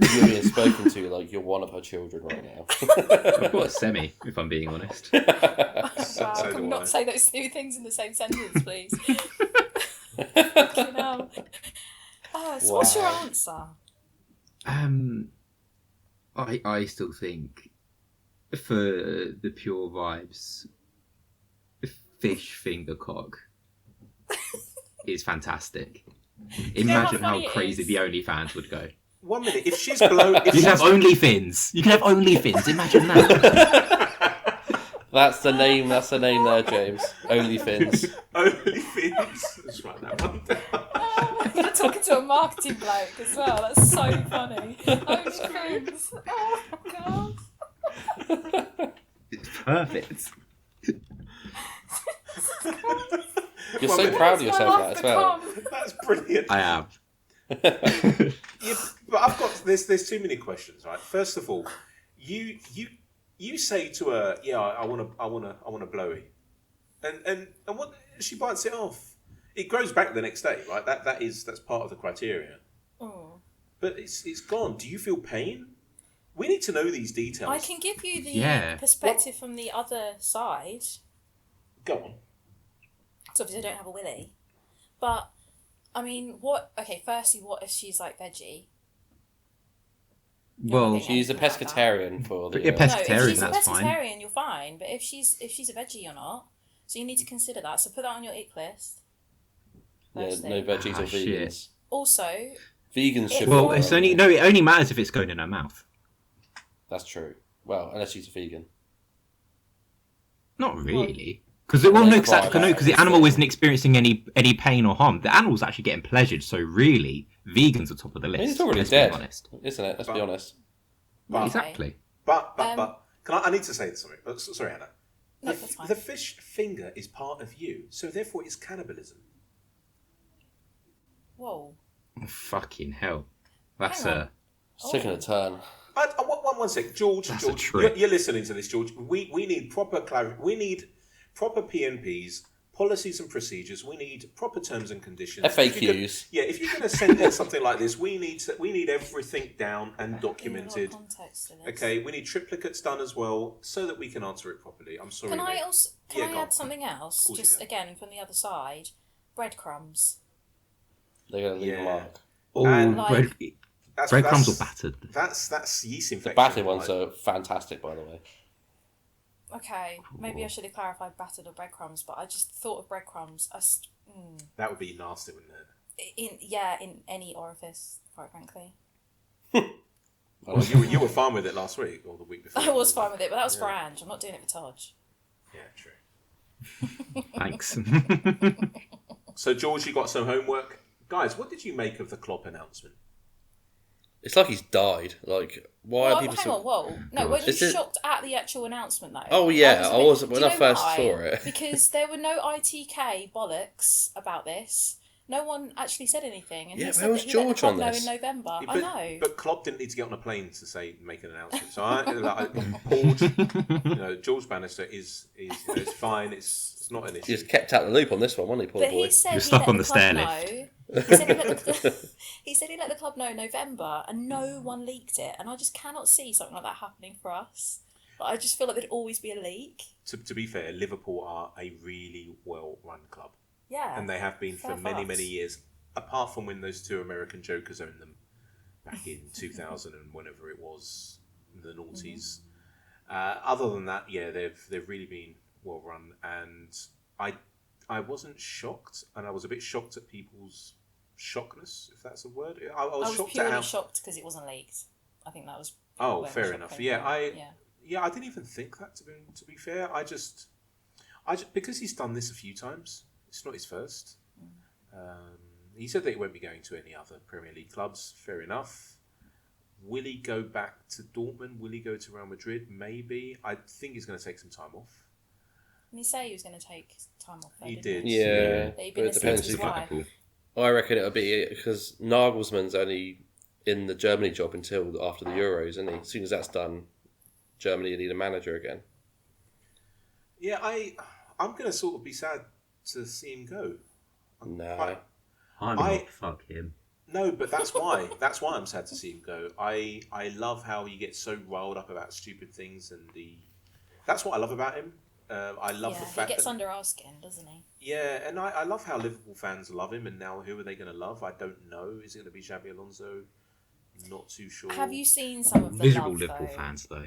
You're being spoken to like you're one of her children right now. I've got a semi, if I'm being honest. Wow, can we not say those 2 things in the same sentence, please? Fucking hell. So what's your answer? I still think, for the pure vibes, fish finger cock is fantastic. Imagine how crazy the OnlyFans would go. 1 minute, if she's blown... You can have OnlyFins. Imagine that. That's the name there, James. OnlyFins. OnlyFins. Let's write that one down. You're talking to a marketing bloke as well. That's so funny. OnlyFins. Oh my god. It's perfect. You're so proud of yourself that as well. That's brilliant. I am. But I've got there's too many questions, right? First of all, you say to her, "Yeah, I want a blowy," and what she bites it off. It grows back the next day, right? That's part of the criteria. Oh. But it's gone. Do you feel pain? We need to know these details. I can give you the perspective from the other side. Go on. So obviously I don't have a willy, but I mean, firstly, what if she's like veggie? Well, she's a pescatarian for the... pescatarian, that's fine. If she's a fine. pescatarian, you're fine. But if she's a veggie or not, so you need to consider that. So put that on your ick list. Yeah, no veggies or vegans. Shit. Also, vegans should. Well, it only matters if it's going in her mouth. That's true. Well, unless she's a vegan. Not really. Because the animal isn't experiencing any pain or harm. The animal's actually getting pleasured, so really, vegans are top of the list. It's already dead, isn't it? Let's be honest. Exactly. But I need to say something. Sorry, Hannah. No, that's fine. The fish finger is part of you, so therefore it's cannibalism. Whoa. Oh, fucking hell. That's It's taking a turn. One sec, George. You're listening to this, George. We need proper clarity. We need proper PNPs, policies and procedures. We need proper terms and conditions. FAQs. If you're going to send in something like this, we need everything down and documented. Context to this. Okay, we need triplicates done as well so that we can answer it properly. I'm sorry. Can I mate. also Yeah, I go on. add something else? Course you Just can. again from the other side, breadcrumbs. They're going to leave a mark. Oh, And breadcrumbs or battered? That's yeast The infection. battered ones are fantastic, by the way. Okay, maybe I should have clarified battered or breadcrumbs, but I just thought of breadcrumbs. That would be nasty, wouldn't it? In any orifice, quite frankly. Well, you were fine with it last week or the week before. I was fine with it, but that was for Ange. I'm not doing it for Toj. Yeah, true. Thanks. So, George, you got some homework. Guys, what did you make of the Klopp announcement? It's like he's died. Like, why are people hang on, whoa. No, weren't you Is it- shocked at the actual announcement, though? Oh, yeah, I was Do when you I know first why? saw it. Because there were no ITK bollocks about this. No one actually said anything. And Yeah, he where said was that he let the George club on know this? in November. Yeah, I know. But Klopp didn't need to get on a plane to make an announcement. So Paul, George Bannister is it's fine. It's not an issue. He just kept out the loop on this one, wasn't he, poor But boy? he said You're he stuck let on the the club stair know. lift. He said he let the club know in November, and no one leaked it. And I just cannot see something like that happening for us. But I just feel like there'd always be a leak. To be fair, Liverpool are a really well-run club. Yeah. And they have been for Fair many, fucks. many years. Apart from when those two American jokers owned them back in 2000 and whenever it was, the noughties. Other than that, yeah, they've really been well run, and I wasn't shocked, and I was a bit shocked at people's shockness, if that's a word. I was shocked at purely how. shocked because it wasn't leaked. I think that was. Oh, where the fair shock enough. came Yeah, from. I didn't even think that to be fair. I just because he's done this a few times. It's not his first. He said that he won't be going to any other Premier League clubs. Fair enough. Will he go back to Dortmund? Will he go to Real Madrid? Maybe. I think he's going to take some time off. Didn't he say he was going to take time off? Though, He didn't did. Yeah, That he'd but been it listening to depends his who wife. I reckon it'll be because Nagelsmann's only in the Germany job until after the Euros, isn't he? As soon as that's done, Germany need a manager again. Yeah, I'm going to sort of be sad to see him go. No. I'm I- not. Fuck him. No, but that's why. That's why I'm sad to see him go. I love how he gets so riled up about stupid things, and that's what I love about him. I love the fact he gets that under our skin, doesn't he? yeah, and I love how Liverpool fans love him. And now, who are they going to love? I don't know. Is it going to be Xabi Alonso? Not too sure. Have you seen some of the Miserable love, Liverpool though? fans, though.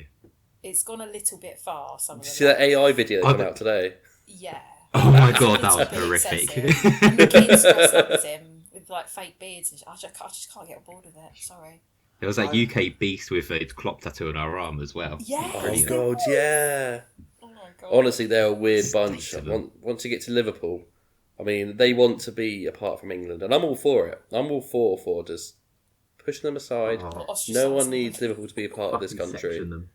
It's gone a little bit far. Some of Did you the see that love. AI video that came out today? Yeah. Oh my It's god, a that was little bit horrific. excessive. And the kids dressed up as him with like fake beards. And I just can't get on board with it. Sorry. There was that UK beast with a Klopp tattoo on our arm as well. Yes. Oh, Brilliant. God, yeah. Oh my god. Honestly, they're a weird bunch. State of them. Once you get to Liverpool, I mean, they want to be apart from England, and I'm all for it. I'm all for just pushing them aside. Oh, Ostracising No one them. needs Liverpool to be a part of this fucking country. section them.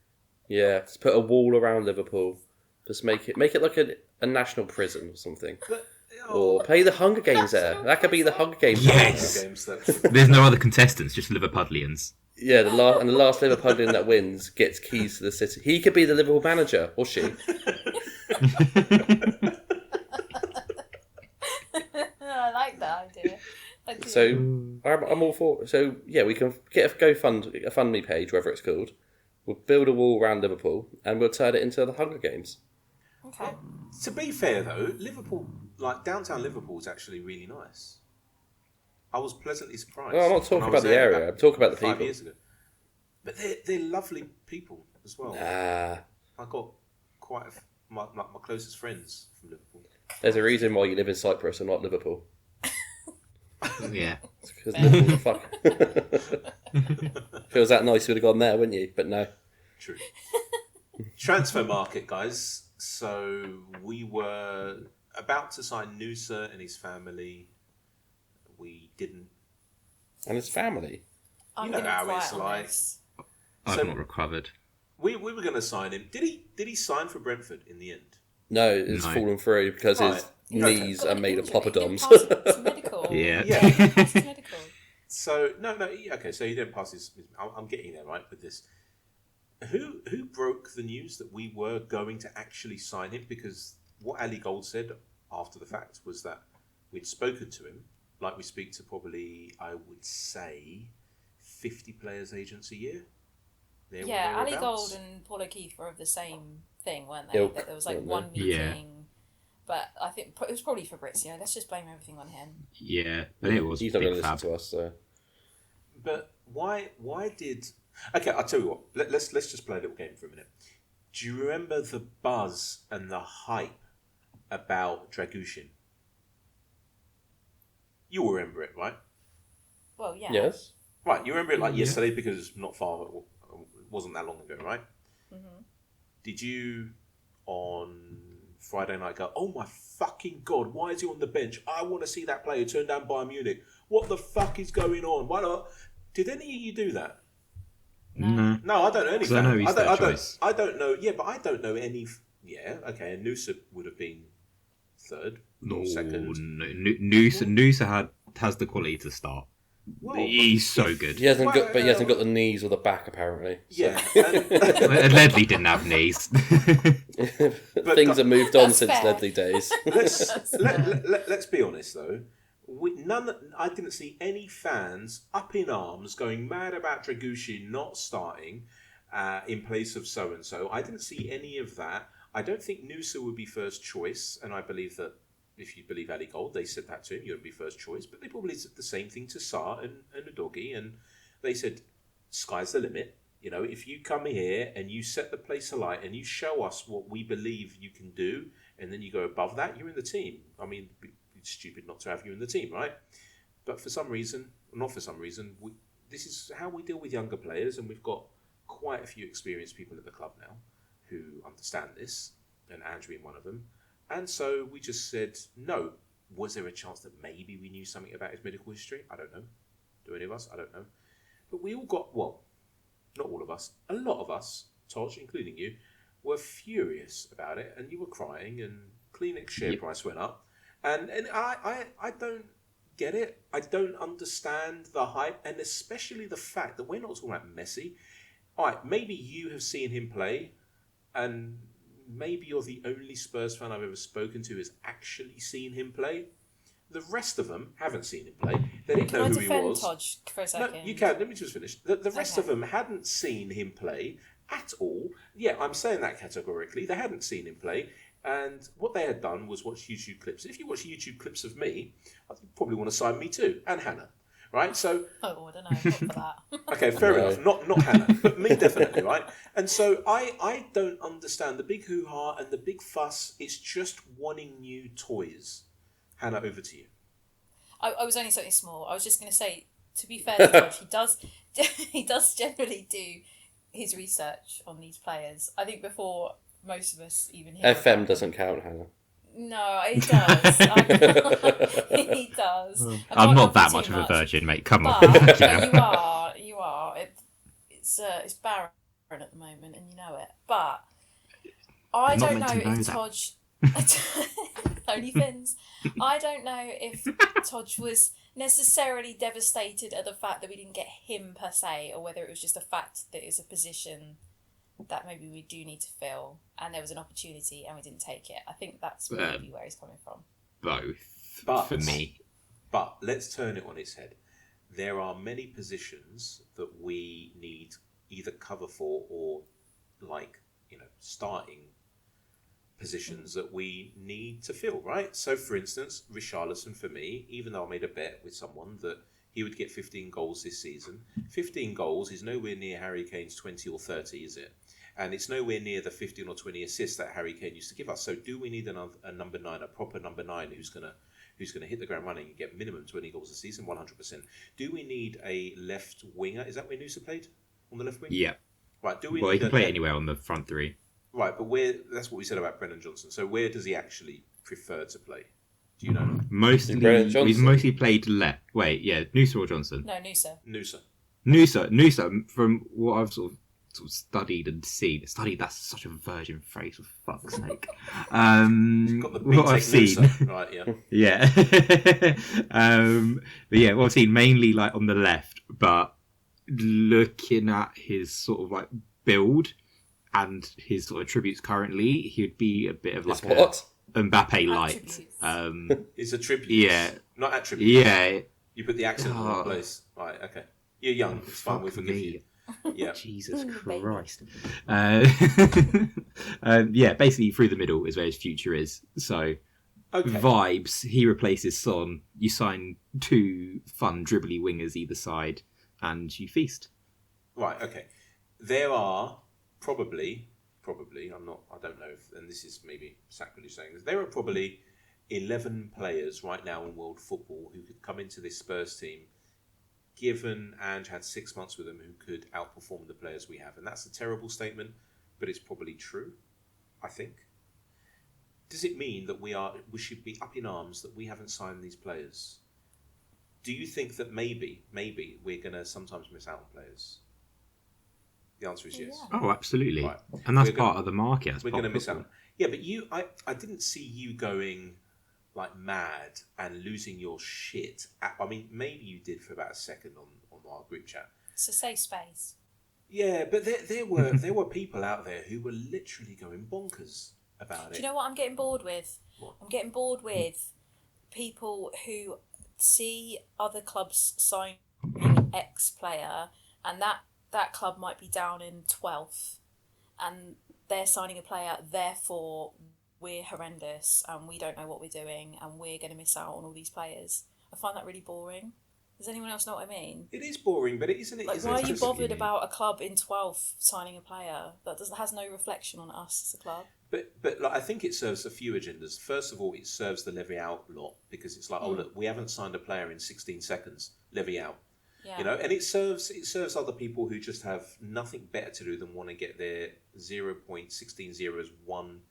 Yeah, just put a wall around Liverpool. Just make it like a national prison or something. But, Or play the Hunger Games there. That could be the Hunger Games. Yes! games that There's no other contestants, just Liverpudlians. Yeah, the last Liverpudlian that wins gets keys to the city. He could be the Liverpool manager, or she. I like that idea. I do. So I'm all for. So yeah, we can get a GoFundMe page, whatever it's called. We'll build a wall around Liverpool, and we'll turn it into the Hunger Games. Okay. to be fair though, Liverpool, like downtown Liverpool, is actually really nice. I was pleasantly surprised. No, I'm not talking when I about was the there area. I'm talking about the 5 people. years ago. But they're lovely people as well. I got quite my closest friends from Liverpool. There's a reason why you live in Cyprus and not Liverpool. Yeah. It's because Liverpool's fuck. Feels that nice, you would have gone there, wouldn't you? But no. True. Transfer market, guys. So we were about to sign Noosa and his family. We didn't. And his family. I'm You know gonna be how quiet it's on like. this. I've So- not recovered. We were going to sign him. Did he sign for Brentford in the end? No, it's No. fallen through because his Right. knees Got are an made of injury. He didn't poppadoms. pass his medical. Yeah. Yeah. He didn't pass his medical. So no. Okay, so he didn't pass his. I'm getting there right with this. Who broke the news that we were going to actually sign him? Because what Ali Gold said after the fact was that we'd spoken to him like we speak to probably, I would say, 50 players' agents a year. Ali Gold and Paul O'Keefe were of the same thing, weren't they? Ilk, that there was like weren't one they? meeting, but I think it was probably Fabrizio. Let's just blame everything on him. Yeah, but it was He's not going big to listen fab. to us, so. But why did... Okay, I'll tell you what. Let's just play a little game for a minute. Do you remember the buzz and the hype about Dragushin? You will remember it, right? Well, yeah. Yes. Right, you remember it like Yeah. yesterday because it's not far, it wasn't that long ago, right? Mm-hmm. Did you on Friday night go, oh my fucking God, why is he on the bench? I want to see that player turn down Bayern Munich. What the fuck is going on? Why not? Did any of you do that? No. No, I don't know any. 'Cause I know he's their choice. I don't know. Yeah, but I don't know any. Yeah, okay. And Nusa would have been third, No, second. Noosa has the quality to start. Well, He's so good. He hasn't got the knees or the the back, apparently. So. Yeah. And Ledley didn't have knees. Things have moved on That's since fair. Ledley days. let's be honest though. I didn't see any fans up in arms going mad about Dragushin not starting in place of so and so. I didn't see any of that. I don't think Nusa would be first choice, and I believe that if you believe Ali Gold, they said that to him, you would be first choice. But they probably said the same thing to Sarr and Udogie, and they said, "Sky's the limit. You know, if you come here and you set the place alight and you show us what we believe you can do, and then you go above that, you're in the team. I mean, it's stupid not to have you in the team, right? But for some reason, not for some reason, this is how we deal with younger players, and we've got quite a few experienced people at the club now who understand this, and Andrew being one of them. And so we just said, no. Was there a chance that maybe we knew something about his medical history? I don't know. Do any of us? I don't know. But we all got, well, not all of us, a lot of us, Toj, including you, were furious about it, and you were crying, and Kleenex share price went up. And I don't get it. I don't understand the hype, and especially the fact that we're not talking about Messi. All right, maybe you have seen him play, and maybe you're the only Spurs fan I've ever spoken to who's actually seen him play. The rest of them haven't seen him play. They didn't know who he was. Toj for a second? No, you can. Let me just finish. The rest of them hadn't seen him play at all. Yeah, I'm saying that categorically. They hadn't seen him play. And what they had done was watch YouTube clips. If you watch YouTube clips of me, you probably want to sign me too, and Hannah. Right? So. Oh, I don't know. Not for that. Okay, fair enough. Not Hannah, but me definitely, right? And so I don't understand the big hoo-ha and the big fuss. It's just wanting new toys. Hannah, over to you. I was only something small. I was just going to say, to be fair to Toj, he does generally do his research on these players. I think before most of us even hear FM about doesn't count, Hannah. No, he does. He does. I'm not that much of a virgin, mate. Come on. But Yeah. you are. It's barren at the moment, and you know it. But I I'm not don't know meant to know if that. Toj OnlyFins. I don't know if Toj was necessarily devastated at the fact that we didn't get him per se, or whether it was just the fact that it's a position that maybe we do need to fill, and there was an opportunity and we didn't take it. I think that's maybe where he's coming from. Both. But for me. But let's turn it on its head. There are many positions that we need either cover for or, starting positions that we need to fill, right? So, for instance, Richarlison for me, even though I made a bet with someone that he would get 15 goals this season, 15 goals is nowhere near Harry Kane's 20 or 30, is it? And it's nowhere near the 15 or 20 assists that Harry Kane used to give us. So do we need a number 9, a proper number 9 who's going to hit the ground running and get minimum 20 goals a season? 100%. Do we need a left winger? Is that where Nusa played? On the left wing? Yeah. Right. Well, he can play anywhere on the front three. Right, but that's what we said about Brennan Johnson. So where does he actually prefer to play? Do you know? Brennan Johnson. We've mostly played left. Wait, yeah, Noosa or Johnson? No, Nusa. Noosa, from what I've sort of studied and seen. Studied, that's such a virgin phrase, for fuck's sake. Got the big what I've seen. Noosa. Right, yeah. Yeah. But yeah, what I've seen mainly like on the left, but looking at his sort of like build and his sort of attributes currently, he would be a bit of like What? Mbappe light. Attributes. It's attributes. Yeah. Not attributes. Yeah. You put the accent in the wrong place. Right, okay. You're young. It's fine. We Fuck forgive me. you. Yeah. Jesus Baby. Christ. Yeah, basically through the middle is where his future is. So, Okay. vibes, he replaces Son. You sign 2 fun, dribbly wingers either side, and you feast. Right, okay. There are probably, I don't know, and this is maybe sacrilege saying this, there are probably 11 players right now in world football who could come into this Spurs team, given Ange had 6 months with them, who could outperform the players we have. And that's a terrible statement, but it's probably true, I think. Does it mean that we should be up in arms that we haven't signed these players? Do you think that maybe we're going to sometimes miss out on players? The answer is yes. Yeah. Oh, absolutely. Right. And that's We're part gonna- of the market. That's We're part going to of miss football. out. Yeah, but I didn't see you going like mad and losing your shit. I mean, maybe you did for about a second on our group chat. It's a safe space. Yeah, but there were people out there who were literally going bonkers about it. Do you know what I'm getting bored with? What? I'm getting bored with people who see other clubs signing X player, and that club might be down in 12th, and they're signing a player, therefore we're horrendous and we don't know what we're doing and we're going to miss out on all these players. I find that really boring. Does anyone else know what I mean? It is boring, but it isn't. Like, isn't why it are you just- bothered about a club in 12th signing a player that has no reflection on us as a club? But like, I think it serves a few agendas. First of all, it serves the levy out lot, because it's like, oh look, we haven't signed a player in 16 seconds, levy out. Yeah. You know, and it serves other people who just have nothing better to do than want to get their 0.1601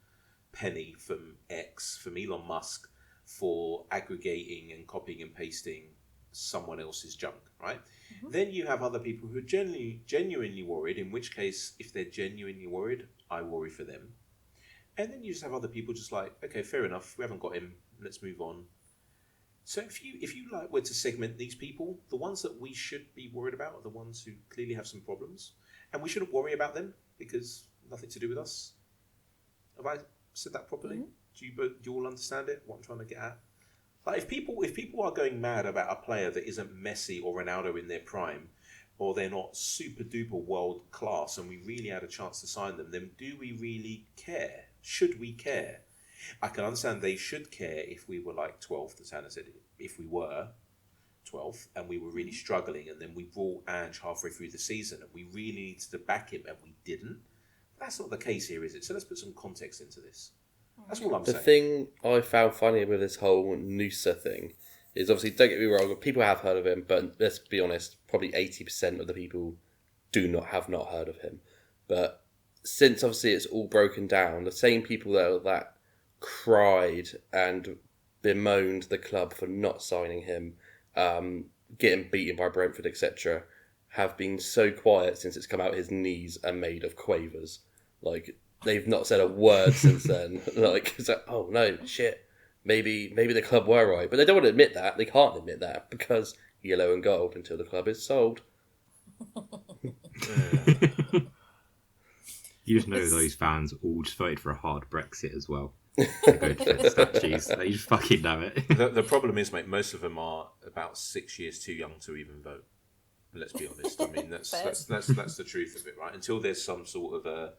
penny from X, from Elon Musk, for aggregating and copying and pasting someone else's junk, right? Mm-hmm. Then you have other people who are genuinely worried, in which case, if they're genuinely worried, I worry for them. And then you just have other people just like, okay, fair enough, we haven't got him, let's move on. So if you like were to segment these people, the ones that we should be worried about are the ones who clearly have some problems, and we shouldn't worry about them because nothing to do with us. Have I said that properly? Mm-hmm. Do you all understand it? What I'm trying to get at? Like if people are going mad about a player that isn't Messi or Ronaldo in their prime, or they're not super duper world class, and we really had a chance to sign them, then do we really care? Should we care? I can understand they should care if we were like 12th, as Hannah said, if we were 12th and we were really struggling, and then we brought Ange halfway through the season and we really needed to back him and we didn't. That's not the case here, is it? So let's put some context into this. That's all I'm saying. The thing I found funny with this whole Noosa thing is, obviously, don't get me wrong, people have heard of him, but let's be honest, probably 80% of the people have not heard of him. But since obviously it's all broken down, the same people that cried and bemoaned the club for not signing him, getting beaten by Brentford, etc., have been so quiet since it's come out his knees are made of quavers. Like, they've not said a word since then. Like, it's like, oh no, shit, maybe the club were right. But they don't want to admit that. They can't admit that because yellow and gold until the club is sold. You just know those fans all just voted for a hard Brexit as well. They go to the statues. They just fucking know it. The problem is, mate, most of them are about 6 years too young to even vote. Let's be honest. I mean, that's the truth of it, right? Until there's some sort of a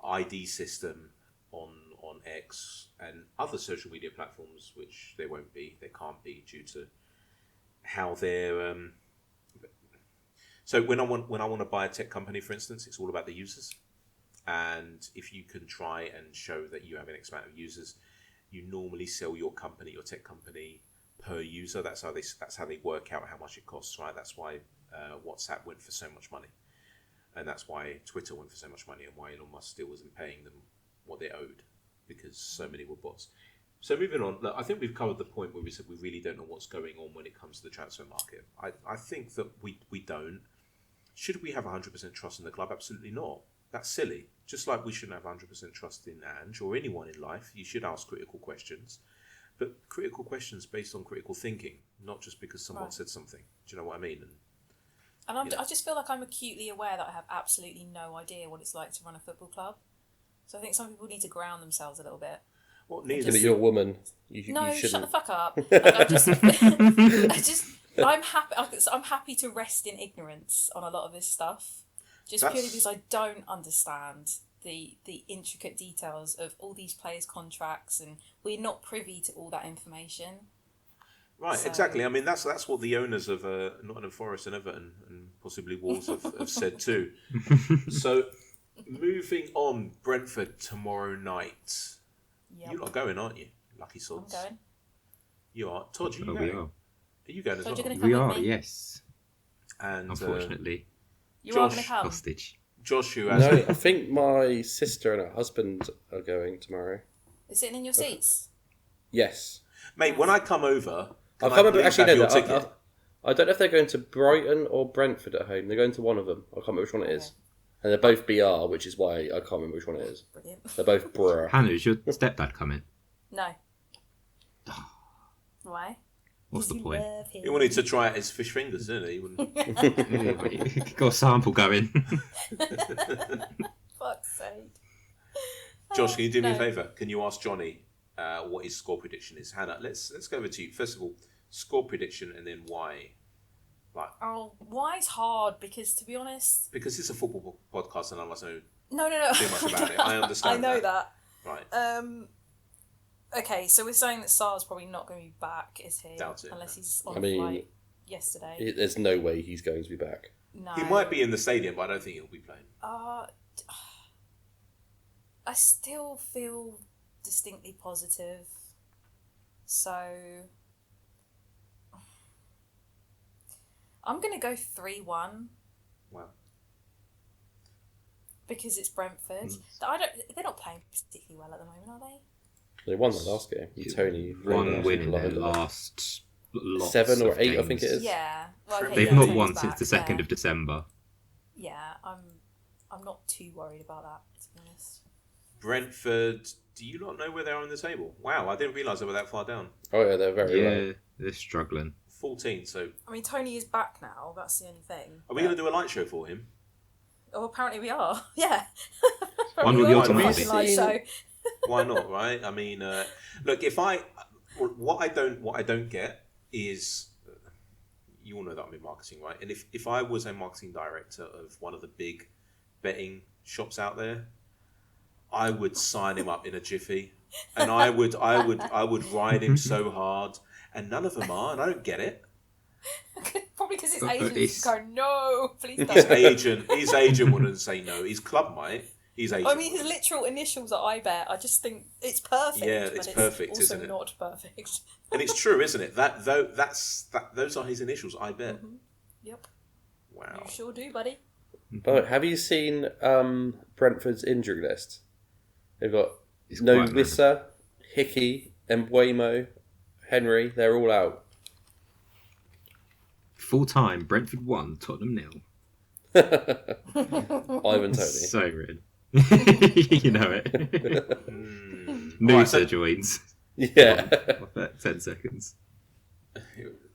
ID system on X and other social media platforms, which there won't be, there can't be, due to how they're. So when I want to buy a tech company, for instance, it's all about the users. And if you can try and show that you have an X amount of users, you normally sell your company, your tech company, per user. That's how they work out how much it costs, right? That's why WhatsApp went for so much money, and that's why Twitter went for so much money, and why Elon Musk still wasn't paying them what they owed, because so many were bots. So moving on, look, I think we've covered the point where we said we really don't know what's going on when it comes to the transfer market. I think that we don't. Should we have 100% trust in the club? Absolutely not. That's silly. Just like we shouldn't have 100% trust in Ange or anyone in life. You should ask critical questions. But critical questions based on critical thinking, not just because someone said something. Do you know what I mean? And I just feel like I'm acutely aware that I have absolutely no idea what it's like to run a football club. So I think some people need to ground themselves a little bit. What Give neither? it your woman. You No, shouldn't. shut the fuck up. I'm happy. I'm happy to rest in ignorance on a lot of this stuff, just purely because I don't understand the intricate details of all these players' contracts, and we're not privy to all that information. Right, So- exactly. I mean, that's what the owners of Nottingham Forest and Everton and possibly Wolves have said too. So, moving on, Brentford tomorrow night. Yep. You're not going, aren't you? Lucky I'm sods. going. You are. Todd, are you Oh, going? we are. Are you going as Todd, well? you're gonna We come are, with me? yes. And Unfortunately, You are going Josh to come. hostage. Josh, who has No, I think my sister and her husband are going tomorrow. Is sitting in your seats? Yes. mate, when I come over, I can can't remember. please Actually, have no, your ticket? I don't know if they're going to Brighton or Brentford at home. They're going to one of them. I can't remember which one it is. Okay. And they're both BR, which is why I can't remember which one it is. Brilliant. They're both brr. Hannah, is your stepdad coming? No. Why? What's the 'Cause you point? love him. He wanted to try out his fish fingers, didn't he? He wouldn't- Got a sample going. Fuck's sake. Josh, can you do me a No. favour? Can you ask Johnny what his score prediction is? Hannah, let's go over to you. First of all, score prediction and then why. Like, Oh, why is hard? Because to be honest, because it's a football podcast and I must know no. too much about it. I understand I know that. that. Right. Okay, so we're saying that Sar's probably not going to be back, is he? Doubt it, Unless no. he's on I a mean, flight yesterday. There's no way he's going to be back. No. He might be in the stadium, but I don't think he'll be playing. I still feel distinctly positive. So I'm going to go 3-1 Wow. because it's Brentford. They're not playing particularly well at the moment, are they? They won the last game. Tony One win in their London. last lots 7 or of 8, I think it games. is. Yeah. Well, okay, They've yeah, not Tony's won back, since the 2nd yeah. of December. Yeah, I'm not too worried about that, to be honest. Brentford, do you not know where they are on the table? Wow, I didn't realise they were that far down. Oh yeah, they're very low. Yeah, they're struggling. 14, so I mean, Tony is back now. That's the only thing. are we going to do a light show for him? Oh, apparently we are. Yeah. One Apparently with we the are automatic. doing a live show. Why not, right? I mean, look, what I don't get is, you all know that I'm in marketing, right? And if I was a marketing director of one of the big betting shops out there, I would sign him up in a jiffy, and I would ride him so hard, and none of them are, and I don't get it. Probably because his But agent it's- is going, no, please His don't. agent wouldn't say no. His club might. His agent. I mean, his wouldn't. literal initials are I bet. I just think it's perfect. Yeah, but it's perfect, also isn't it? not perfect. And it's true, isn't it? Those are his initials. I bet. Yep. Wow. You sure do, buddy. But have you seen Brentford's injury list? They've got It's no quite Wissa, Hickey, Embuemo, Henry. They're all out. Full time, Brentford 1, Tottenham 0. Ivan Tony. So red. You know it. Noosa Alright, so- joins. Yeah. What, 10 seconds.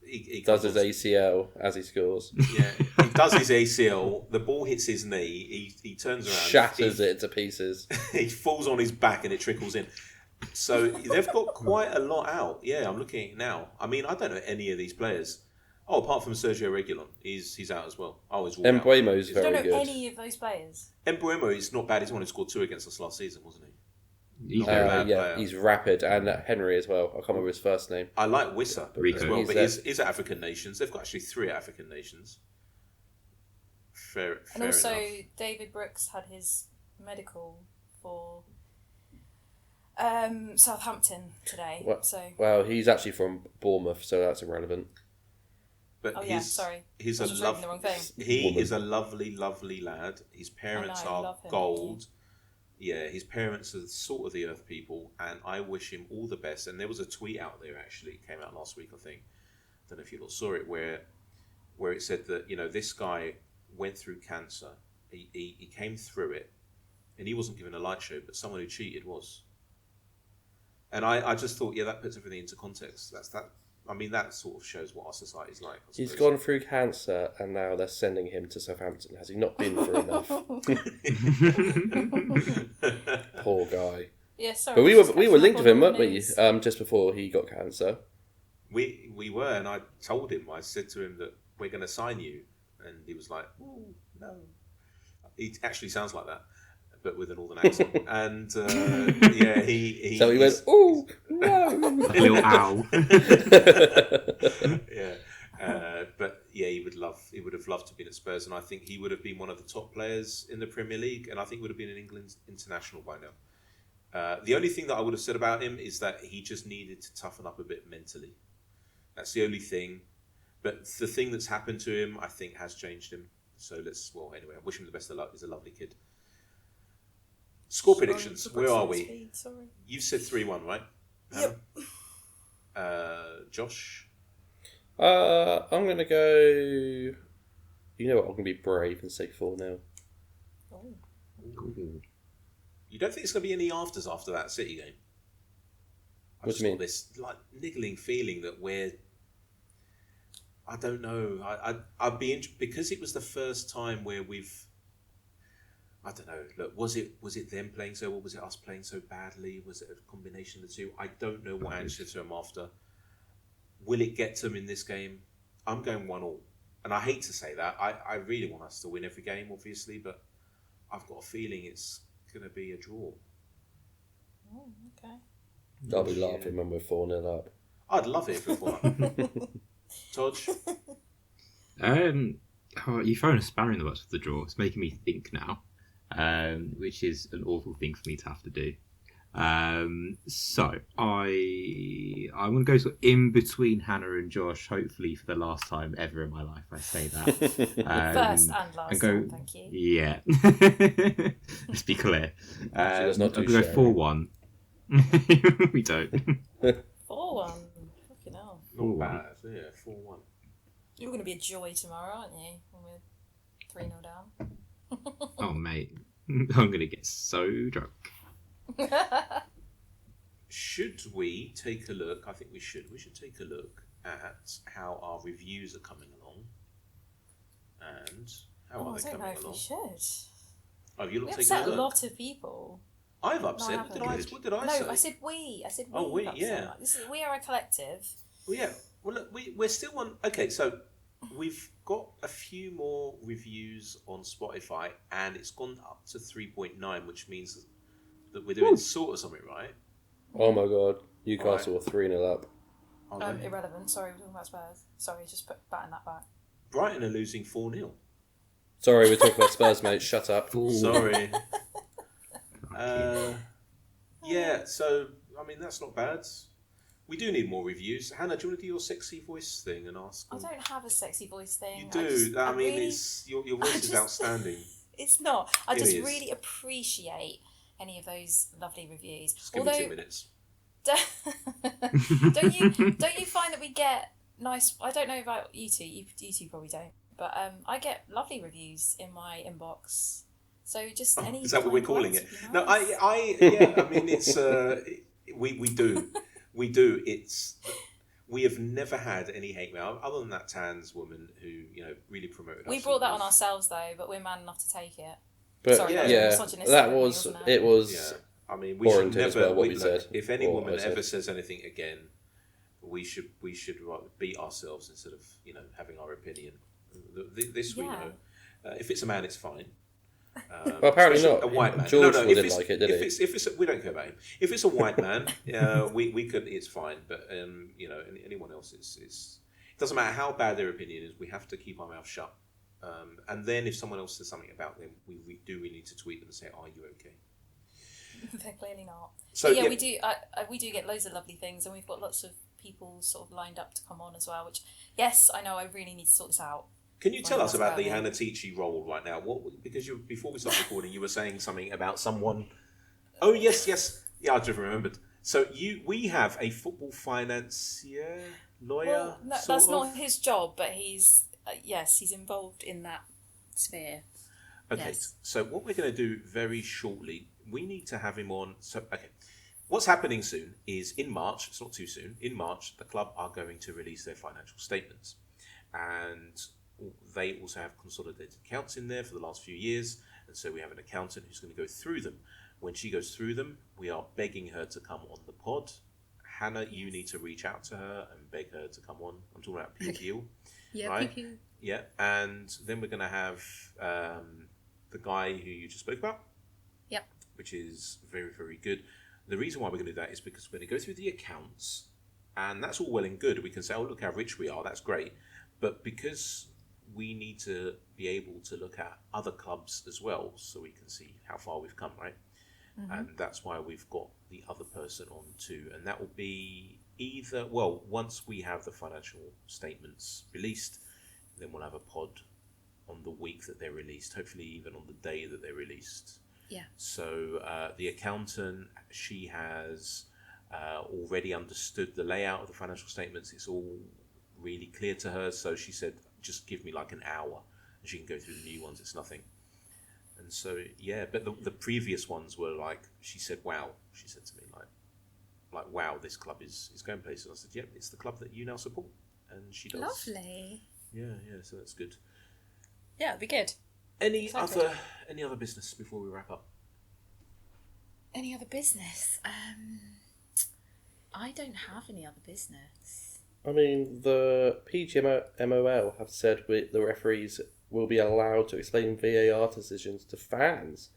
He Does his ACL as he scores. Yeah, he does his ACL. The ball hits his knee. He turns around, Shatters it to pieces. He falls on his back, and it trickles in. So they've got quite a lot out. Yeah, I'm looking at it now. I mean, I don't know any of these players. Oh, apart from Sergio Reguilon, he's out as well. Oh, he's ruled out. Embuemo's I very don't know good. any of those players. Embuemo is not bad. He's the one who scored 2 against us last season, wasn't he? He's Not very bad Yeah, player. he's rapid, and Henry as well. I can't remember his first name. I like Wissa Rico. as well, He's but there. he's at African nations. They've got actually 3 African nations. Fair And also, enough. David Brooks had his medical for Southampton today. What? So, Well, he's actually from Bournemouth, so that's irrelevant. But oh yeah, sorry. he's I a was reading the wrong thing. He Woman. is a lovely, lovely lad. His parents I are love him, gold. Yeah, his parents are sort of the earth people, and I wish him all the best. And there was a tweet out there, actually, came out last week, I think. I don't know if you all saw it, where it said that, this guy went through cancer. He came through it, and he wasn't given a light show, but someone who cheated was. And I just thought, yeah, that puts everything into context. I mean, that sort of shows what our society's like. I He's suppose. gone through cancer, and now they're sending him to Southampton. Has he not been through enough? Poor guy. Yeah, sorry. But we just were catching linked up with him, on weren't the we? news. Just before he got cancer. We were, and I told him, I said to him that we're going to sign you, and he was like, "Ooh, no." He actually sounds like that, but with a northern accent. And yeah, he. So he went, "Oh no!" Like a little owl. Yeah, but yeah, he would have loved to be at Spurs, and I think he would have been one of the top players in the Premier League, and I think would have been an England international by now. The only thing that I would have said about him is that he just needed to toughen up a bit mentally. That's the only thing. But the thing that's happened to him, I think, has changed him. So anyway, I wish him the best of luck. He's a lovely kid. Score predictions. Where are we? Sorry. You said 3-1, right? Yep. Josh? I'm going to go... You know what? I'm going to be brave and say 4-0. Oh. You don't think there's going to be any afters after that City game? I've What just do you got this niggling feeling that I don't know. I'd be because it was the first time where I don't know. Look, was it them playing so well? Was it us playing so badly? Was it a combination of the two? I don't know what Ange said to him after. Will it get to him in this game? I'm going 1-1, and I hate to say that. I really want us to win every game, obviously, but I've got a feeling it's going to be a draw. Oh, okay. I'll be laughing when we're 4-0 up. I'd love it if it were. Toj? You've thrown a spanner in the works with the draw. It's making me think now, which is an awful thing for me to have to do. So I want to go sort of in between Hannah and Josh. Hopefully for the last time ever in my life, I say that. First and last time, thank you. Yeah. Let's be clear. Let's not do I'm going to go sharing. 4-1. We don't. 4-1. Fucking hell. Not bad. Yeah, 4-1. You're going to be a joy tomorrow, aren't you? When we're 3-0 down. Oh, mate. I'm going to get so drunk. Should we take a look? I think we should. We should take a look at how our reviews are coming along. And how are I they don't know coming if along? we should. Oh, you're We not taking a upset a look? lot of people. I've No, I upset. haven't. What did I No, say? I said we. I said we. Oh, we, upset. yeah. We are a collective. Well, yeah. Well, look, we're still on. Okay, so we've got a few more reviews on Spotify, and it's gone up to 3.9, which means that we're doing sort of something right. Oh my god. Newcastle are 3-0 up. Are they? Irrelevant. Sorry, we're talking about Spurs. Sorry, just batting that back. Brighton are losing 4-0. Sorry, we're talking about Spurs, mate. Shut up. Sorry. Yeah, so, I mean, that's not bad. We do need more reviews. Hannah, do you want to do your sexy voice thing and ask I them? don't have a sexy voice thing. You do. I mean, really, it's your voice is outstanding. It's not. I It just is. really appreciate any of those lovely reviews. Just give me 2 minutes. don't you find that we get nice? I don't know about you two. You two probably don't, but I get lovely reviews in my inbox. So just any. Is that what we're kind calling words it? would be No, nice. yeah. I mean, it's we do. It's we have never had any hate mail other than that Tans woman who really promoted. We us brought that and on ourselves though, but we're man enough to take it. But Sorry, yeah, yeah, misogynistic that of me, was wasn't it. Was Yeah, I mean, we should Warrington never. as well, what we look, said, if any or woman I said. ever says anything again, we should beat ourselves instead of having our opinion. This we Yeah. know. If it's a man, it's fine. Well, apparently especially not. a white man. George no, didn't if it's, like it, did he? if it's we don't care about him. If it's a white man, we could. It's fine. But anyone else, it doesn't matter how bad their opinion is. We have to keep our mouth shut. And then if someone else says something about them, we need to tweet them and say, "Are you okay?" They're clearly not. So But yeah, we do. We do get loads of lovely things, and we've got lots of people sort of lined up to come on as well. Which, yes, I know I really need to sort this out. Can you tell us about the Well, Hannah Tichy role right now? Because before we started recording, you were saying something about someone. Oh yes, yeah, I just remembered. So we have a football financier, lawyer. Well, no, sort that's of? not his job, but he's he's involved in that sphere. Okay, Yes. so what we're going to do very shortly, we need to have him on. So okay, what's happening soon is in March. It's not too soon. In March, the club are going to release their financial statements, and they also have consolidated accounts in there for the last few years, and so we have an accountant who's going to go through them. When she goes through them, we are begging her to come on the pod. Hannah, you need to reach out to her and beg her to come on. I'm talking about Pew. Yeah, right? Pew. Yeah, and then we're going to have the guy who you just spoke about. Yep. Which is very, very good. The reason why we're going to do that is because we're going to go through the accounts, and that's all well and good. We can say, oh, look how rich we are. That's great. But because we need to be able to look at other clubs as well, so we can see how far we've come, right? Mm-hmm. And that's why we've got the other person on too. And that will be either, well, once we have the financial statements released, then we'll have a pod on the week that they're released, hopefully even on the day that they're released. Yeah. So the accountant, she has already understood the layout of the financial statements. It's all really clear to her. So she said, just give me like an hour and she can go through the new ones. It's nothing. And so, yeah, but the previous ones were like, she said, wow. She said to me, like wow, this club is going places. And I said, yep, it's the club that you now support. And she does. Lovely. Yeah, so that's good. Yeah, it'd be good. Any other business before we wrap up? Any other business? I don't have any other business. I mean, the PGMOL have said the referees will be allowed to explain VAR decisions to fans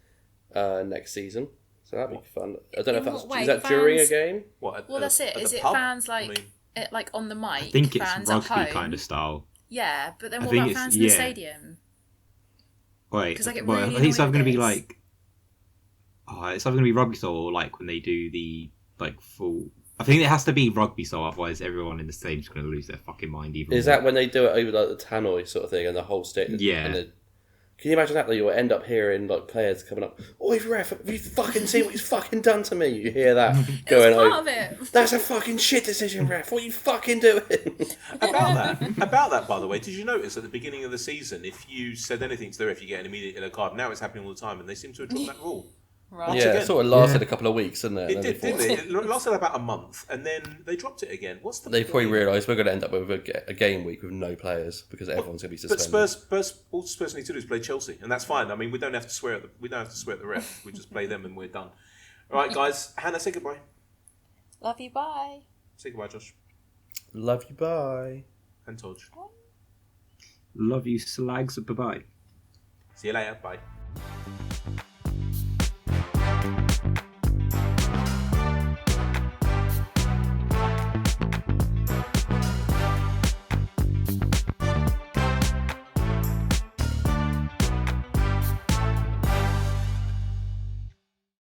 next season. So that'd be fun. I don't know if that's... Is that during a game? What, well, that's it. Is it pub? fans like on the mic? I think it's fans rugby at home? kind of style. Yeah, but then I what think about it's- fans in the yeah. stadium? Wait, I get well, really I think it's either annoyed going to with be this. like... Oh, it's either going to be rugby style or like when they do the like full... I think it has to be rugby style, otherwise everyone in the stadium's going to lose their fucking mind even Is more. that when they do it over like the tannoy sort of thing and the whole stadium? Yeah. And can you imagine that? Like, you'll end up hearing like players coming up, "Oi, ref, have you fucking seen what he's fucking done to me?" You hear that going It's part on. of it. That's a fucking shit decision, ref. What are you fucking doing? About that, by the way, did you notice at the beginning of the season, if you said anything to the ref, you get an immediate yellow card? Now it's happening all the time, and they seem to have dropped that rule. Right. Once Yeah, again. it sort of lasted a couple of weeks, didn't it? It did, didn't it? It lasted about a month, and then they dropped it again. What's the They point? probably realised we're going to end up with a game week with no players because everyone's going to be But suspended. all Spurs need to do is play Chelsea, and that's fine. I mean, we don't have to swear at the ref. We just play them, and we're done. All right, guys. Hannah, say goodbye. Love you, bye. Say goodbye, Josh. Love you, bye. And Toj. Love you, slags. Bye-bye. See you later. Bye.